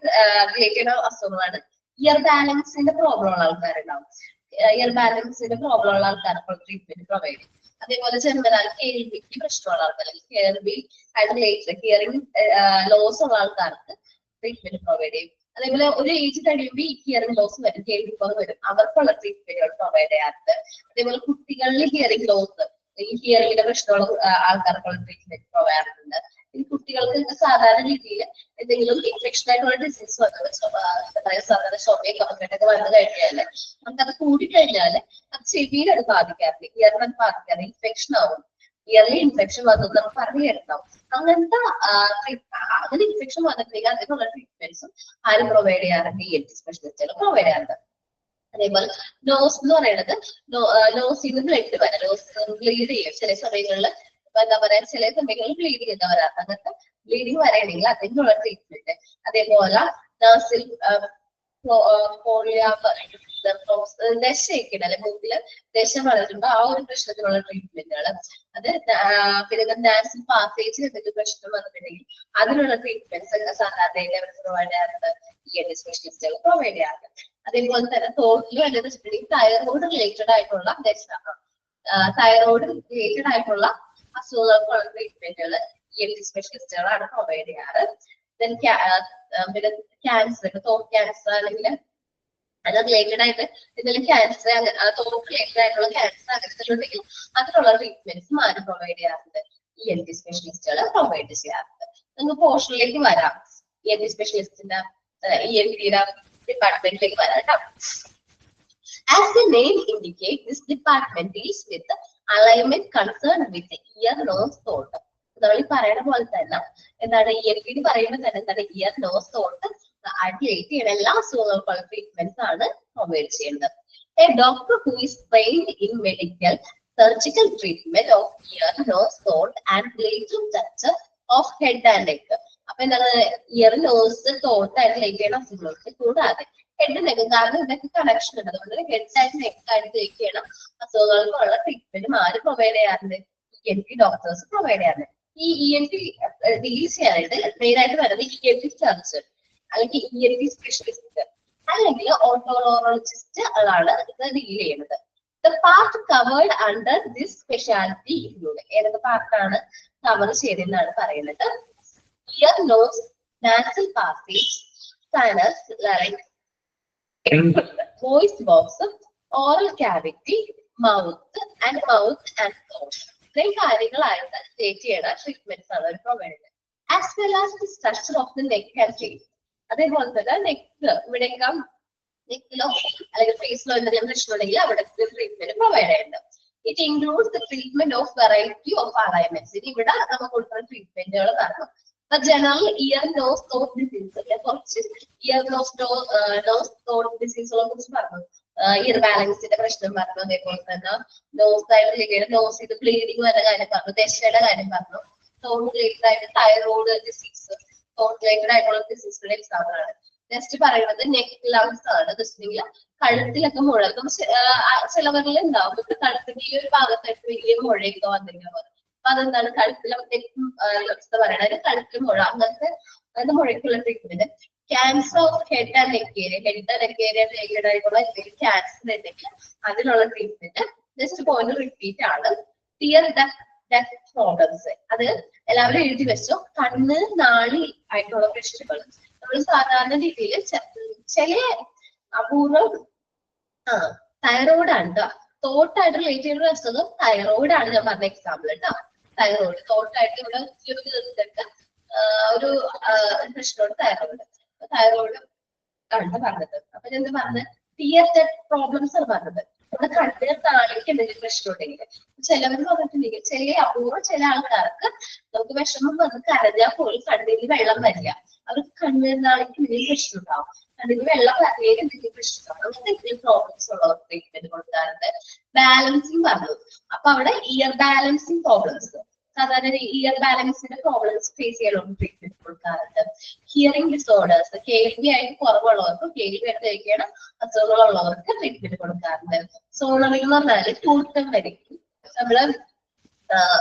റിലേറ്റ് ചെയ്യുന്ന അസുഖങ്ങളാണ് ഇയർ ബാലൻസിന്റെ പ്രോബ്ലം ഉള്ള ആൾക്കാരുണ്ടാവും. ഇയർ ബാലൻസിന്റെ പ്രോബ്ലം ഉള്ള ആൾക്കാർക്ക് ട്രീറ്റ്മെന്റ് പ്രൊവൈഡ് ചെയ്യും. അതേപോലെ ജനറൽ കേൾവിക്ക് പ്രശ്നമുള്ള ആൾക്കാർ, കേൾവി ആയിട്ട് റിലേറ്റഡ് ഹിയറിംഗ് ലോസ് ഉള്ള ആൾക്കാർക്ക് ട്രീറ്റ്മെന്റ് പ്രൊവൈഡ് ചെയ്യും. അതേപോലെ ഒരു ഏജ് കഴിയുമ്പോൾ ഈ ഹിയറിംഗ് ലോസ് വരും, കേൾവിക്കുറവ് വരും, അവർക്കുള്ള ട്രീറ്റ്മെന്റുകൾ പ്രൊവൈഡ് ചെയ്യാറുണ്ട്. അതേപോലെ കുട്ടികളിൽ ഹിയറിംഗ് ലോസ്, ഈ ഹിയറിംഗിന്റെ പ്രശ്നമുള്ള ആൾക്കാർക്കുള്ള ട്രീറ്റ്മെന്റ് പ്രൊവൈഡ് ചെയ്യാറുണ്ട്. ഈ കുട്ടികൾക്ക് സാധാരണ രീതിയിൽ എന്തെങ്കിലും ഇൻഫെക്ഷൻ ആയിട്ടുള്ള ഡിസീസ് വന്നത് സാധാരണ ചുമയും കഫക്കെട്ടൊക്കെ വന്നു കഴിഞ്ഞാല് നമുക്കത് കൂടിക്കഴിഞ്ഞാല് അത് ചെവിയിലത് ബാധിക്കാറില്ല, ഇയറിനത് ബാധിക്കാറില്ല, ഇൻഫെക്ഷൻ ആവും. ഇയർലി ഇൻഫെക്ഷൻ വന്നത് നമുക്ക് പറഞ്ഞു കേൾക്കാം. അങ്ങനത്തെ അങ്ങനെ ഇൻഫെക്ഷൻ വന്നിട്ടുണ്ടെങ്കിൽ അതിനുള്ള ട്രീറ്റ്മെന്റ്സും ആരും പ്രൊവൈഡ് ചെയ്യാറുണ്ട്, ENT സ്പെഷ്യലിസ്റ്റുകൾ പ്രൊവൈഡ് ചെയ്യാറുണ്ട്. അതേപോലെ നോസ് എന്ന് പറയുന്നത് നോസിൽ നിന്ന് ബ്ലഡ് വരാം, നോസ് ബ്ലീഡ് ചെയ്യും ചില സമയങ്ങളിൽ. എന്താ പറയാ, ചില സമയങ്ങളിൽ ബ്ലീഡിങ് എന്താ പറയാ, അങ്ങനത്തെ ബ്ലീഡിങ് വരണമെങ്കിൽ അതിനുള്ള ട്രീറ്റ്മെന്റ്. അതേപോലെ നഴ്സിൽ ദശയൊക്കെ അല്ലെ, മൂക്കില് ദശ വളരുമ്പോ ആ ഒരു പ്രശ്നത്തിനുള്ള ട്രീറ്റ്മെന്റുകൾ. അത് പിന്നെ നാസിൽ പാസേജിൽ എന്തെങ്കിലും പ്രശ്നം വന്നിട്ടുണ്ടെങ്കിൽ അതിനുള്ള ട്രീറ്റ്മെന്റ്സ് സാധാരണ അവർ പ്രൊവൈഡ് ചെയ്യാറുണ്ട്, ENT സ്പെഷ്യലിസ്റ്റുകൾ പ്രൊവൈഡ് ചെയ്യാറുണ്ട്. അതേപോലെ തന്നെ തോട്ടിൽ വരുന്നത് വെച്ചിട്ടുണ്ടെങ്കിൽ തൈറോയ്ഡ് റിലേറ്റഡ് ആയിട്ടുള്ള തൈറോയ്ഡ് റിലേറ്റഡ് ആയിട്ടുള്ള അസുഖങ്ങൾക്കുള്ള ട്രീറ്റ്മെന്റുകൾ ENT സ്പെഷ്യലിസ്റ്റുകളാണ് പ്രൊവൈഡ് ചെയ്യാറ്. പിന്നെ ക്യാൻസർ, തോട്ട് ക്യാൻസർ അല്ലെങ്കിൽ അത് റിലേറ്റഡ് ആയിട്ട് എന്തെങ്കിലും ക്യാൻസർ, തോട്ട് റിലേറ്റഡ് ആയിട്ടുള്ള ക്യാൻസർ അങ്ങനത്തെ ഉണ്ടെങ്കിൽ അതിനുള്ള ട്രീറ്റ്മെന്റ്സും ആരും പ്രൊവൈഡ് ചെയ്യാറുണ്ട്, ENT സ്പെഷ്യലിസ്റ്റുകൾ പ്രൊവൈഡ് ചെയ്യാറുണ്ട്. നമുക്ക് പോർഷനിലേക്ക് വരാം, ENT സ്പെഷ്യലിസ്റ്റിന്റെ ENT ഡിപ്പാർട്ട്മെന്റിലേക്ക് വരാം കേട്ടോ. As the name indicates, this department deals with the alignment concerned with the ear, nose, throat. നമ്മൾ ഈ പറയുന്ന പോലെ തന്നെ എന്താണ് ENT പറയുമ്പോൾ തന്നെ എന്താണ് ഇയർ, നോസ്, തോട്ട് റിലേറ്റ് ചെയ്യുന്ന എല്ലാ അസുഖങ്ങൾക്കുള്ള ട്രീറ്റ്മെന്റ്സ് ആണ് പ്രൊവൈഡ് ചെയ്യുന്നത്. A doctor who is trained in medical surgical treatment of ear, nose, throat and related structure of head and neck. അപ്പൊ എന്താണ് ഇയർ, നോസ്, തോട്ട് ആയിട്ട് റിലേറ്റ് ചെയ്യുന്ന അസുഖങ്ങൾക്ക് കൂടാതെ ഹെഡ്, നെക്ക്, കാരണം ഇതൊക്കെ കണക്ഷൻ ഉണ്ട്. അതുകൊണ്ട് ഹെഡ് ആയിട്ട് നെക്ക് ആയിട്ട് റിലേറ്റ് ചെയ്യണം അസുഖങ്ങൾക്കുള്ള ട്രീറ്റ്മെന്റും ആര് പ്രൊവൈഡ് ചെയ്യാറുണ്ട്, ENT ഡോക്ടേഴ്സ് പ്രൊവൈഡ് ചെയ്യാറുണ്ട്. ഈ ENT ഡീൽ ചെയ്യാനായിട്ട് മെയിൻ ആയിട്ട് വരുന്നത് ENT സർജൻ അല്ലെങ്കിൽ ENT സ്പെഷ്യലിസ്റ്റ് അല്ലെങ്കിൽ ഓട്ടോളോജിസ്റ്റ് ആണ് ഇത് ഡീൽ ചെയ്യുന്നത്. The part covered under this specialty include ഏതൊക്കെ പാർട്ടാണ് കവർ ചെയ്തെന്നാണ് പറയുന്നത്. Ear, nose, nasal passage, sinus, larynx, voice box, oral cavity, mouth and throat. ഇത്രയും കാര്യങ്ങളായിട്ട് സ്റ്റേറ്റ് ചെയ്യുന്ന ട്രീറ്റ്മെന്റ്സ് ആണ് അവർ പ്രൊവൈഡ് ചെയ്യുന്നത്. As well as the structure of the neck and face. അതേപോലെ തന്നെ നെക്ക്, ഇവിടെയൊക്കെ നെക്കിലോ അല്ലെങ്കിൽ ഫേസിലോ എന്തെങ്കിലും പ്രശ്നം ഉണ്ടെങ്കിൽ അവിടെ ട്രീറ്റ്മെന്റ് പ്രൊവൈഡ് ചെയ്യുന്നുണ്ട്. It includes the treatment of variety of alignments. ഇവിടെ നമുക്ക് കൊടുക്കുന്ന ട്രീറ്റ്മെന്റുകൾ കാരണം ജനറൽ ഇയർ, നോസ്, തോട്ട് ഡിസീസ്, കുറച്ച് ഇയർ, നോസ്, തോട്ട് ഡിസീസുകളെ കുറിച്ച് പറഞ്ഞു. ഇയർ ബാലൻസിന്റെ പ്രശ്നം പറഞ്ഞു. അതേപോലെ തന്നെ നോസ് ആയിട്ട് നോസിൽ ബ്ലീഡിങ് വരുന്ന കാര്യം പറഞ്ഞു, ദശയുടെ കാര്യം പറഞ്ഞു. തോട്ട് റിലേറ്റഡ് ആയിട്ട് തൈറോയ്ഡ് ഡിസീസ്, തോട്ട് റിലേറ്റഡ് ആയിട്ടുള്ള ഡിസീസുകളുടെ എക്സാമ്പിൾ ആണ്. നെക്സ്റ്റ് പറയുന്നത് നെക്ക് ലംസ് ആണ്. വെച്ചിട്ടുണ്ടെങ്കിൽ കഴുത്തിലൊക്കെ മുഴ, ചിലവരിൽ ഉണ്ടാവും കഴുത്തിന്റെ ഈ ഒരു ഭാഗത്തായിട്ട് വലിയ മുഴയൊക്കെ വന്നിരിക്കുന്നത്. അപ്പൊ അതെന്താണ് കഴുത്തിലെ എന്താ പറയുന്നത്, കഴുത്തിൽ മുഴ, അങ്ങനത്തെ മുഴയ്ക്കുള്ള treatment. Cancer of head and neck area, head and neck area related ആയിട്ടുള്ള ക്യാൻസർ ഉണ്ടെങ്കിൽ അതിനുള്ള ട്രീറ്റ്മെന്റ്. നെക്സ്റ്റ് പോയിന്റ് റിപ്പീറ്റ് ആണ്. ടിയർ ഡക്ട് പ്രോബ്ലംസ്, അത് എല്ലാവരും എഴുതി വെച്ചോ. കണ്ണ്, നാളി ആയിട്ടുള്ള പ്രശ്നങ്ങൾ നമ്മൾ സാധാരണ രീതിയിൽ ചില അപൂർവം തൈറോയ്ഡ് ആണ് കേട്ടോ. തോട്ടായിട്ട് റിലേറ്റ് ചെയ്യുന്ന അസുഖം തൈറോയ്ഡ് ആണ്, ഞാൻ പറഞ്ഞ എക്സാമ്പിൾ കേട്ടോ. തൈറോയ്ഡ് തോട്ടായിട്ട് ഇവിടെ തീർത്തിട്ട് ഒരു പ്രശ്നമുണ്ട്, തൈറോയ്ഡ് ആണ് പറഞ്ഞത്. അപ്പൊ ഞാൻ എന്താ പറഞ്ഞത്, ടിയർ ഡക്ട് പ്രോബ്ലംസ് ആണ് പറഞ്ഞത്. നമ്മുടെ കണ്ണിന് നാളിക്ക് എന്തെങ്കിലും പ്രശ്നം ഉണ്ടെങ്കിൽ ചിലവർ പറഞ്ഞിട്ടുണ്ടെങ്കിൽ ചില അപൂർവം ചില ആൾക്കാർക്ക് നമുക്ക് വിഷമം വന്ന് കരഞ്ഞാൽ പോലും കണ്ണിന് വെള്ളം വരില്ല. അവർക്ക് കണ്ണിന് നാളിക്ക് എന്തെങ്കിലും പ്രശ്നം ഉണ്ടാവും, കണ്ണിന് വെള്ളം വരേലും എന്തെങ്കിലും പ്രശ്നം ഉണ്ടാവും. അങ്ങനത്തെ എന്തെങ്കിലും പ്രോബ്ലംസ് ഉള്ളവർക്ക് ട്രീറ്റ്മെന്റ് കൊടുക്കാറുണ്ട്. ബാലൻസിങ് പറഞ്ഞു. അപ്പൊ അവിടെ ഇയർ ബാലൻസിങ് പ്രോബ്ലംസ്, സാധാരണ ഇയർ ബാലൻസിന്റെ പ്രോബ്ലംസ് ഫേസ് ചെയ്യാനുള്ള ട്രീറ്റ്മെന്റ് കൊടുക്കാറുണ്ട്. ഹിയറിംഗ് ഡിസോർഡേഴ്സ്, കേൾവി ആയിട്ട് കുറവുള്ളവർക്ക്, കേൾവി ആയിട്ട് കഴിക്കണം അസുഖങ്ങളുള്ളവർക്ക് ട്രീറ്റ്മെന്റ് കൊടുക്കാറുണ്ട്. സോണറിംഗ് എന്ന് പറഞ്ഞാല് കൂട്ടം വരിക്കും. നമ്മള്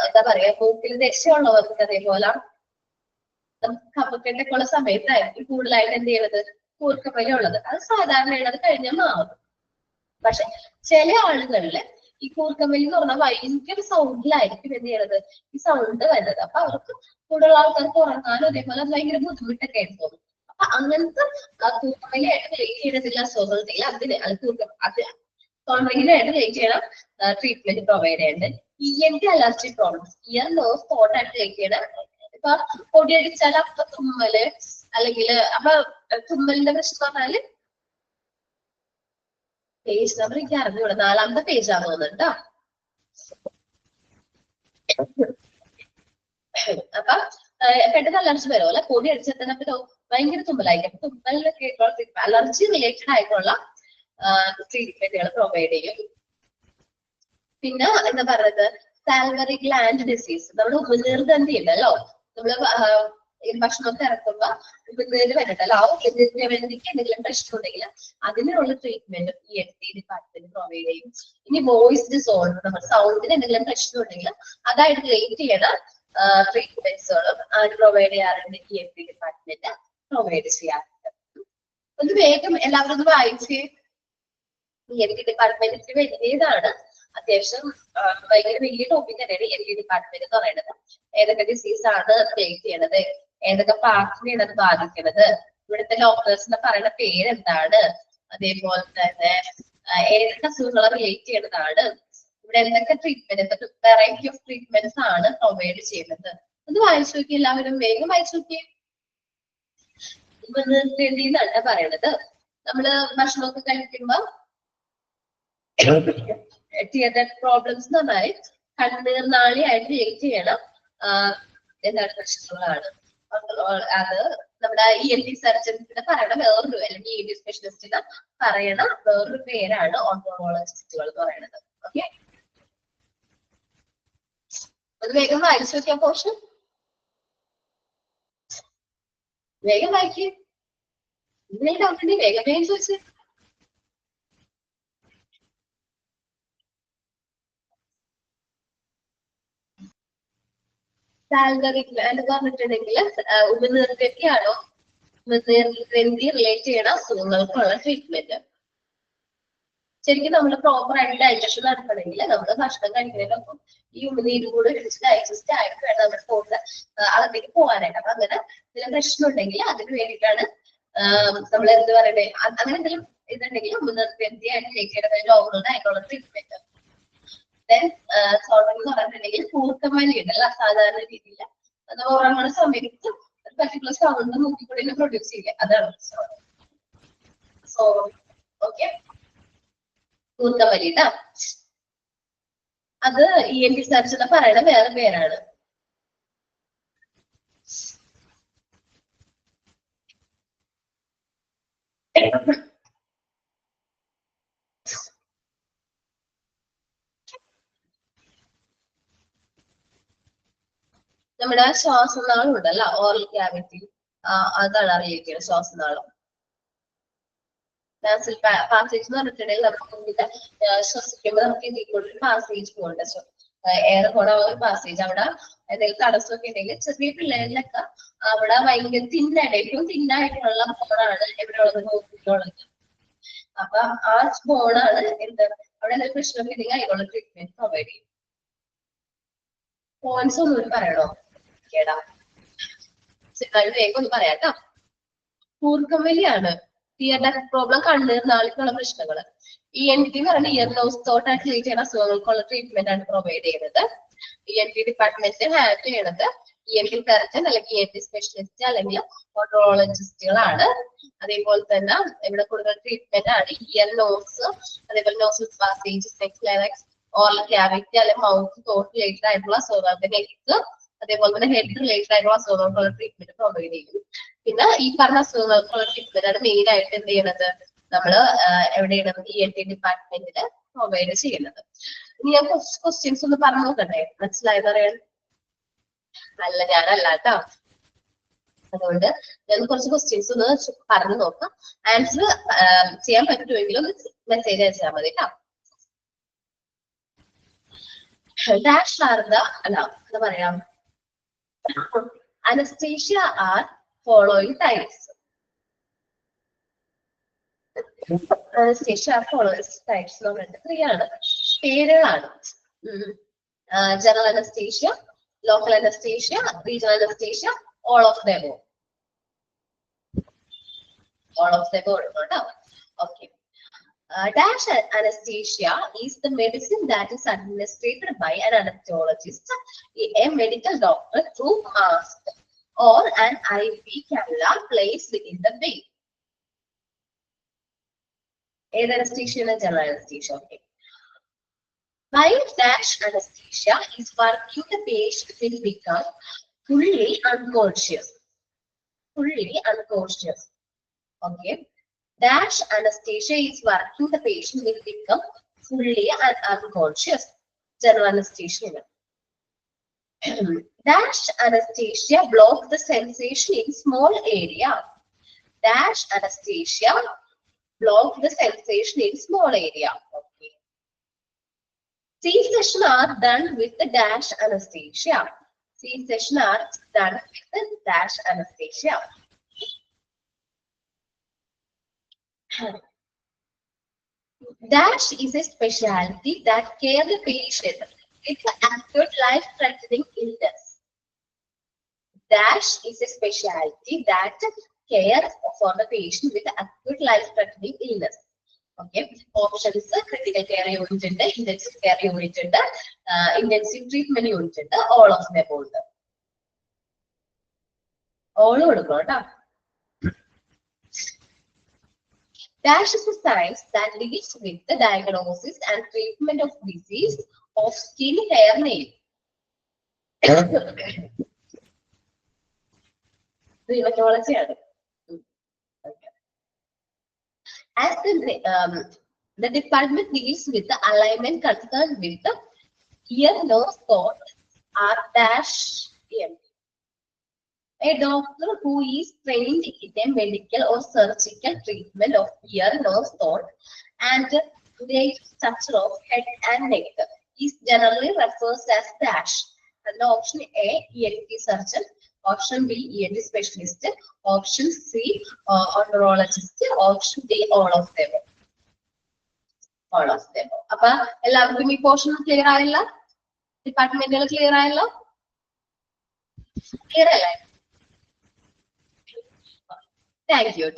എന്താ പറയാ, മൂക്കിൽ ദശയുള്ളവർക്ക് അതേപോലെ കഫക്കെട്ടൊക്കെ ഉള്ള സമയത്തായിരിക്കും കൂടുതലായിട്ട് എന്ത് ചെയ്യുന്നത്, കൂർക്കപ്പനി ഉള്ളത്. അത് സാധാരണയാണ്, അത് കഴിഞ്ഞാൽ മാറും. പക്ഷെ ചില ആളുകളില് ഈ കൂർക്കമ്പലി എന്ന് പറഞ്ഞാൽ ഭയങ്കര സൗണ്ടിലായിരിക്കും എന്ത് ചെയ്യണത്, ഈ സൗണ്ട് വരുന്നത്. അപ്പൊ അവർക്ക് കൂടുതൽ ആൾക്കാർക്ക് ഉറങ്ങാനും അതേപോലെ അത് ഭയങ്കര ബുദ്ധിമുട്ടൊക്കെ ആയിട്ട് തോന്നും. അപ്പൊ അങ്ങനത്തെ കൂർക്കമ്പലിയായിട്ട് റിലേറ്റ് ചെയ്യുന്നതില്ല അസുഖങ്ങളുണ്ടെങ്കിൽ അത് കോൺവെന്റിനായിട്ട് റിലേറ്റ് ചെയ്യണം ട്രീറ്റ്മെന്റ് പ്രൊവൈഡ് ചെയ്യുന്നുണ്ട്. ENT allergy problems, ear, nose, തോട്ട് ആയിട്ട് റിലേറ്റ് ചെയ്യണം ഇപ്പൊ പൊടി അടിച്ചാൽ അപ്പൊ തുമ്മല് അല്ലെങ്കിൽ അപ്പൊ തുമ്മലിന്റെ പ്രശ്നം എന്ന് പറഞ്ഞാല് പേജ് നമ്പർ എനിക്ക് അറിഞ്ഞൂടെ, 4ാമത്തെ പേജാണ് തോന്നുന്നുണ്ട്. അപ്പൊ പെട്ടെന്ന് അലർജി വരുമല്ലോ, പൊടി അടിച്ചാൽ തന്നെ ഭയങ്കര തുമ്മലായിരിക്കും. തുമ്മലിനൊക്കെ അലർജി റിലേറ്റഡ് ആയിട്ടുള്ള ട്രീറ്റ്മെന്റുകൾ പ്രൊവൈഡ് ചെയ്യും. പിന്നെ എന്താ പറയുന്നത്, സാൽവറി ഗ്ലാൻഡ് ഡിസീസ്, നമ്മുടെ ഉമിനീർഗ്രന്ഥി ഉണ്ടല്ലോ, നമ്മള് ഭക്ഷണമൊക്കെ ഇറക്കുമ്പോ ഉമിനീര് വരണ്ടല്ലോ, ആ ഉമിനീർഗ്രന്ഥിക്ക് എന്തെങ്കിലും പ്രശ്നം ഉണ്ടെങ്കിൽ അതിനുള്ള ട്രീറ്റ്മെന്റ് ENT ഡിപ്പാർട്ട്മെന്റ് പ്രൊവൈഡ് ചെയ്യും. ഇനി വോയിസ് ഡിസോർഡർ, നമ്മുടെ സൗണ്ടിന് എന്തെങ്കിലും പ്രശ്നം ഉണ്ടെങ്കിൽ അതായിട്ട് റിലേറ്റ് ചെയ്യണ ട്രീറ്റ്മെന്റ്സുകളും പ്രൊവൈഡ് ചെയ്യാറുണ്ട് ENT ഡിപ്പാർട്ട്മെന്റ് പ്രൊവൈഡ് ചെയ്യാറുണ്ട്. ഒന്ന് വേഗം എല്ലാവരും ഒന്ന് വായിച്ച്. ENT ഡിപ്പാർട്ട്മെന്റ് ഇത്തിരി വലിയതാണ്, അത്യാവശ്യം ഭയങ്കര വലിയ ടോപ്പിക് തന്നെയാണ് ENT ഡിപ്പാർട്ട്മെന്റ് എന്ന് പറയുന്നത്. ഏതൊക്കെ ഡിസീസ് ആണ് റിലേറ്റ് ചെയ്യണത്, ഏതൊക്കെ പാർട്ടിനെയാണ് അത് ബാധിക്കുന്നത്, ഇവിടുത്തെ ഡോക്ടേഴ്സിനെ പറയുന്ന പേരെന്താണ്, അതേപോലെ തന്നെ ഏതൊക്കെ അസുഖങ്ങളെ റിലേറ്റ് ചെയ്യുന്നതാണ്, ഇവിടെ എന്തൊക്കെ ട്രീറ്റ്മെന്റ്, എന്തൊക്കെ വെറൈറ്റി ഓഫ് ട്രീറ്റ്മെന്റ്സ് ആണ് പ്രൊവൈഡ് ചെയ്യുന്നത്. അത് വായിച്ചു നോക്കി, എല്ലാവരും വേഗം വായിച്ചു നോക്കി. എന്നാണ് പറയണത്, നമ്മള് ഭക്ഷണമൊക്കെ കഴിക്കുമ്പോ തിയേറ്റർ പ്രോബ്ലംസ് എന്ന് പറഞ്ഞാൽ കണ്ണീർനാളിയായിട്ട് റിലേറ്റ് ചെയ്യണം എന്താണ് പ്രശ്നങ്ങളാണ്. അത് നമ്മുടെ ENT സർജൻസിനെ പറയണ വേറൊരു, അല്ലെങ്കിൽ ENT സ്പെഷ്യലിസ്റ്റിനെ പറയണ വേറൊരു പേരാണ് ഓട്ടോളജിസ്റ്റുകൾ എന്ന് പറയുന്നത്. ഓക്കെ, അത് വേഗം വായിച്ചു നോക്കിയ പോർഷൻ വേഗം വായിക്കേ. ഇതിനെ ഡൗട്ട് ഉണ്ടെങ്കിൽ വേഗം വേഗം ചോദിച്ചു. സാൽവറി ഗ്ലാൻഡ് പറഞ്ഞിട്ടുണ്ടെങ്കിൽ ഉമിനീർഗ്രന്ഥിയാണോ, ഉമിനീർഗ്രന്ഥി റിലേറ്റ് ചെയ്യണ അസുഖങ്ങൾക്കുള്ള ട്രീറ്റ്മെന്റ്. ശരിക്കും നമ്മൾ പ്രോപ്പർ ആയിട്ട് ഡൈജഷൻ നടത്തണമെങ്കിൽ നമ്മൾ ഭക്ഷണം കഴിക്കുന്നതിനൊപ്പം ഈ ഉമിനീര് കൂടെ ഒഴിച്ച് ഡൈജസ്റ്റ് ആയിട്ട് വേണം നമ്മുടെ ഫോണിൽ അകത്തേക്ക് പോകാനായിട്ട്. അപ്പൊ അങ്ങനെ എന്തെങ്കിലും പ്രശ്നം ഉണ്ടെങ്കിൽ അതിന് വേണ്ടിയിട്ടാണ് നമ്മൾ എന്ത് പറയണേ, അങ്ങനെ എന്തെങ്കിലും ഇതുണ്ടെങ്കിൽ ഉമിനീർഗ്രന്ഥിയായിട്ട് റിലേറ്റ് ചെയ്യണ രോഗങ്ങളുടെ ആയിട്ടുള്ള ട്രീറ്റ്മെന്റ്. സോൾവർ എന്ന് പറഞ്ഞിട്ടുണ്ടെങ്കിൽ കൂർക്കമ്മലി ഉണ്ടല്ലോ, സാധാരണ രീതിയിൽ നമ്മൾ ഉറങ്ങുന്ന സമയത്ത് ഒരു പർട്ടിക്കുലർ സൗണ്ട് നോക്കിക്കൂടെ പ്രൊഡ്യൂസ് ചെയ്യുക, അതാണ് സോ ഓക്കെ. കൂർക്കമ്മലി ട്ടാ, അത് ENT സർജൻ പറയണ വേറെ പേരാണ്. നമ്മുടെ ശ്വാസനാളം ഉണ്ടല്ലോ, ഓറൽ ക്യാവിറ്റി, അതാണ് അറിയിക്കുന്നത് ശ്വാസനാളം. നാസൽ പാസേജ് എന്ന് പറഞ്ഞിട്ടുണ്ടെങ്കിൽ നമുക്ക് ശ്വസിക്കുമ്പോൾ നമുക്ക് ഇതിൽ പാസേജ് പോകുന്നുണ്ട്, എയർ പോണ ഒരു പാസേജ്. അവിടെ എന്തെങ്കിലും തടസ്സമൊക്കെ ഉണ്ടെങ്കിൽ ചെറിയ പിള്ളേരിലൊക്കെ അവിടെ ഭയങ്കര തിന്നായിട്ട്, ഏറ്റവും തിന്നായിട്ടുള്ള ബോണാണ് എവിടെ ഉള്ളത്, നോക്കിയിട്ടുള്ളത്. അപ്പൊ ആ ബോണാണ് എന്ത്, അവിടെ എന്തെങ്കിലും പ്രശ്നമൊക്കെ ഉണ്ടെങ്കിൽ അതിനുള്ള ട്രീറ്റ്മെന്റ് പ്രൊവൈഡ് ചെയ്യും. പോയിന്റ്സ് ഒന്നും പറയണോ? കേടാ വേഗം ഒന്ന് പറയാട്ടോ. കൂർക്കമ്മലിയാണ് തിയറിന്റെ പ്രോബ്ലം, കണ്ണീർനാളിക്കുള്ള പ്രശ്നങ്ങൾ. ENT എന്ന് പറയുന്നത് ഇയർ നോസ് തോട്ട് ആയിട്ട് റിലേറ്റ് ചെയ്യുന്ന അസുഖങ്ങൾക്കുള്ള ട്രീറ്റ്മെന്റ് ആണ് പ്രൊവൈഡ് ചെയ്യുന്നത്. ENT ഡിപ്പാർട്ട്മെന്റ് ഹാൻഡിൽ ചെയ്യണത് ENT സർജൻ അല്ലെങ്കിൽ ENT സ്പെഷ്യലിസ്റ്റ് അല്ലെങ്കിൽ ഓട്ടോളജിസ്റ്റുകളാണ്. അതേപോലെ തന്നെ ഇവിടെ കൂടുതൽ ട്രീറ്റ്മെന്റ് ആണ് ഇയർ നോസ്, അതേപോലെ nasal passage, neck larynx, oral cavity അല്ലെങ്കിൽ മൗത്ത് തോട്ട് റിലേറ്റഡ് ആയിട്ടുള്ള അസുഖങ്ങൾക്ക്, നെക്ക് അതേപോലെ തന്നെ ഹെഡ് റിലേറ്റഡ് ആയിട്ടുള്ള അസുഖങ്ങൾക്കുള്ള ട്രീറ്റ്മെന്റ് പ്രൊവൈഡ് ചെയ്യും. പിന്നെ ഈ പറഞ്ഞ അസുഖങ്ങൾക്കുള്ള ട്രീറ്റ്മെന്റ് ആണ് മെയിൻ ആയിട്ട് എന്ത് ചെയ്യണത്, നമ്മള് എവിടെയാണ് ENT ഡിപ്പാർട്ട്മെന്റില് പ്രൊവൈഡ് ചെയ്യുന്നത്. ഇനി ഞാൻ കുറച്ച് ക്വസ്റ്റ്യൻസ് ഒന്ന് പറഞ്ഞു നോക്കട്ടെ, മനസ്സിലായെന്ന് അറിയാൻ. അല്ല, ഞാനല്ല കേട്ടോ. അതുകൊണ്ട് ഞാൻ കുറച്ച് ക്വസ്റ്റ്യൻസ് ഒന്ന് പറഞ്ഞു നോക്കാം. ആൻസർ ചെയ്യാൻ പറ്റുമെങ്കിലും ഒന്ന് മെസ്സേജ് അയച്ചാൽ മതി കേട്ടോ. ഡാഷ് ആർ ദ, അല്ല എന്താ പറയാ, anaesthesia are following types. Anaesthesia are following types എന്ന് പറഞ്ഞിട്ട് 3 ആണ് പേരുകളാണ്. General anaesthesia, local anaesthesia, regional anaesthesia, all of the above. All of the above കേട്ടോ. Okay, Dash anesthesia is the medicine that is administered by an anesthesiologist, a medical doctor, through mask or an IV cannula placed in the vein. Anesthesia and general anesthesia. Okay. While dash anesthesia is for acute, the patient will become fully unconscious. Fully unconscious. Okay. Dash anesthesia is for acute, the patient will become fully unconscious. General anesthesia. Dash anesthesia blocks the sensation in small area. Dash anesthesia blocks the sensation in small area. Okay. C-section are done with the dash anesthesia. C-section are done with the dash anesthesia. Dash is a specialty that cares the patient with acute life-threatening illness. Dash is a specialty that cares for the patient with acute life-threatening illness. Okay. Options: critical care unit, intensive care unit, intensive treatment unit, all of them. All കൊടുക്കണം. Dash is a science that deals with the diagnosis and treatment of disease of skin, hair, nail. Rheumatology. As the department deals with the alignment concerned with the ear, nose, throat, are dash ENT. A doctor who is trained in a medical or surgical treatment of ear, nose, throat, and the structure of head and neck is generally referred as dash. And option A, ENT surgeon. Option B, ENT specialist. Option C, neurologist. Option D, all of them. All of them. Appa ellarkum ee portion clear aayilla? Departmental clear aayilla? Clear alle? Thank you.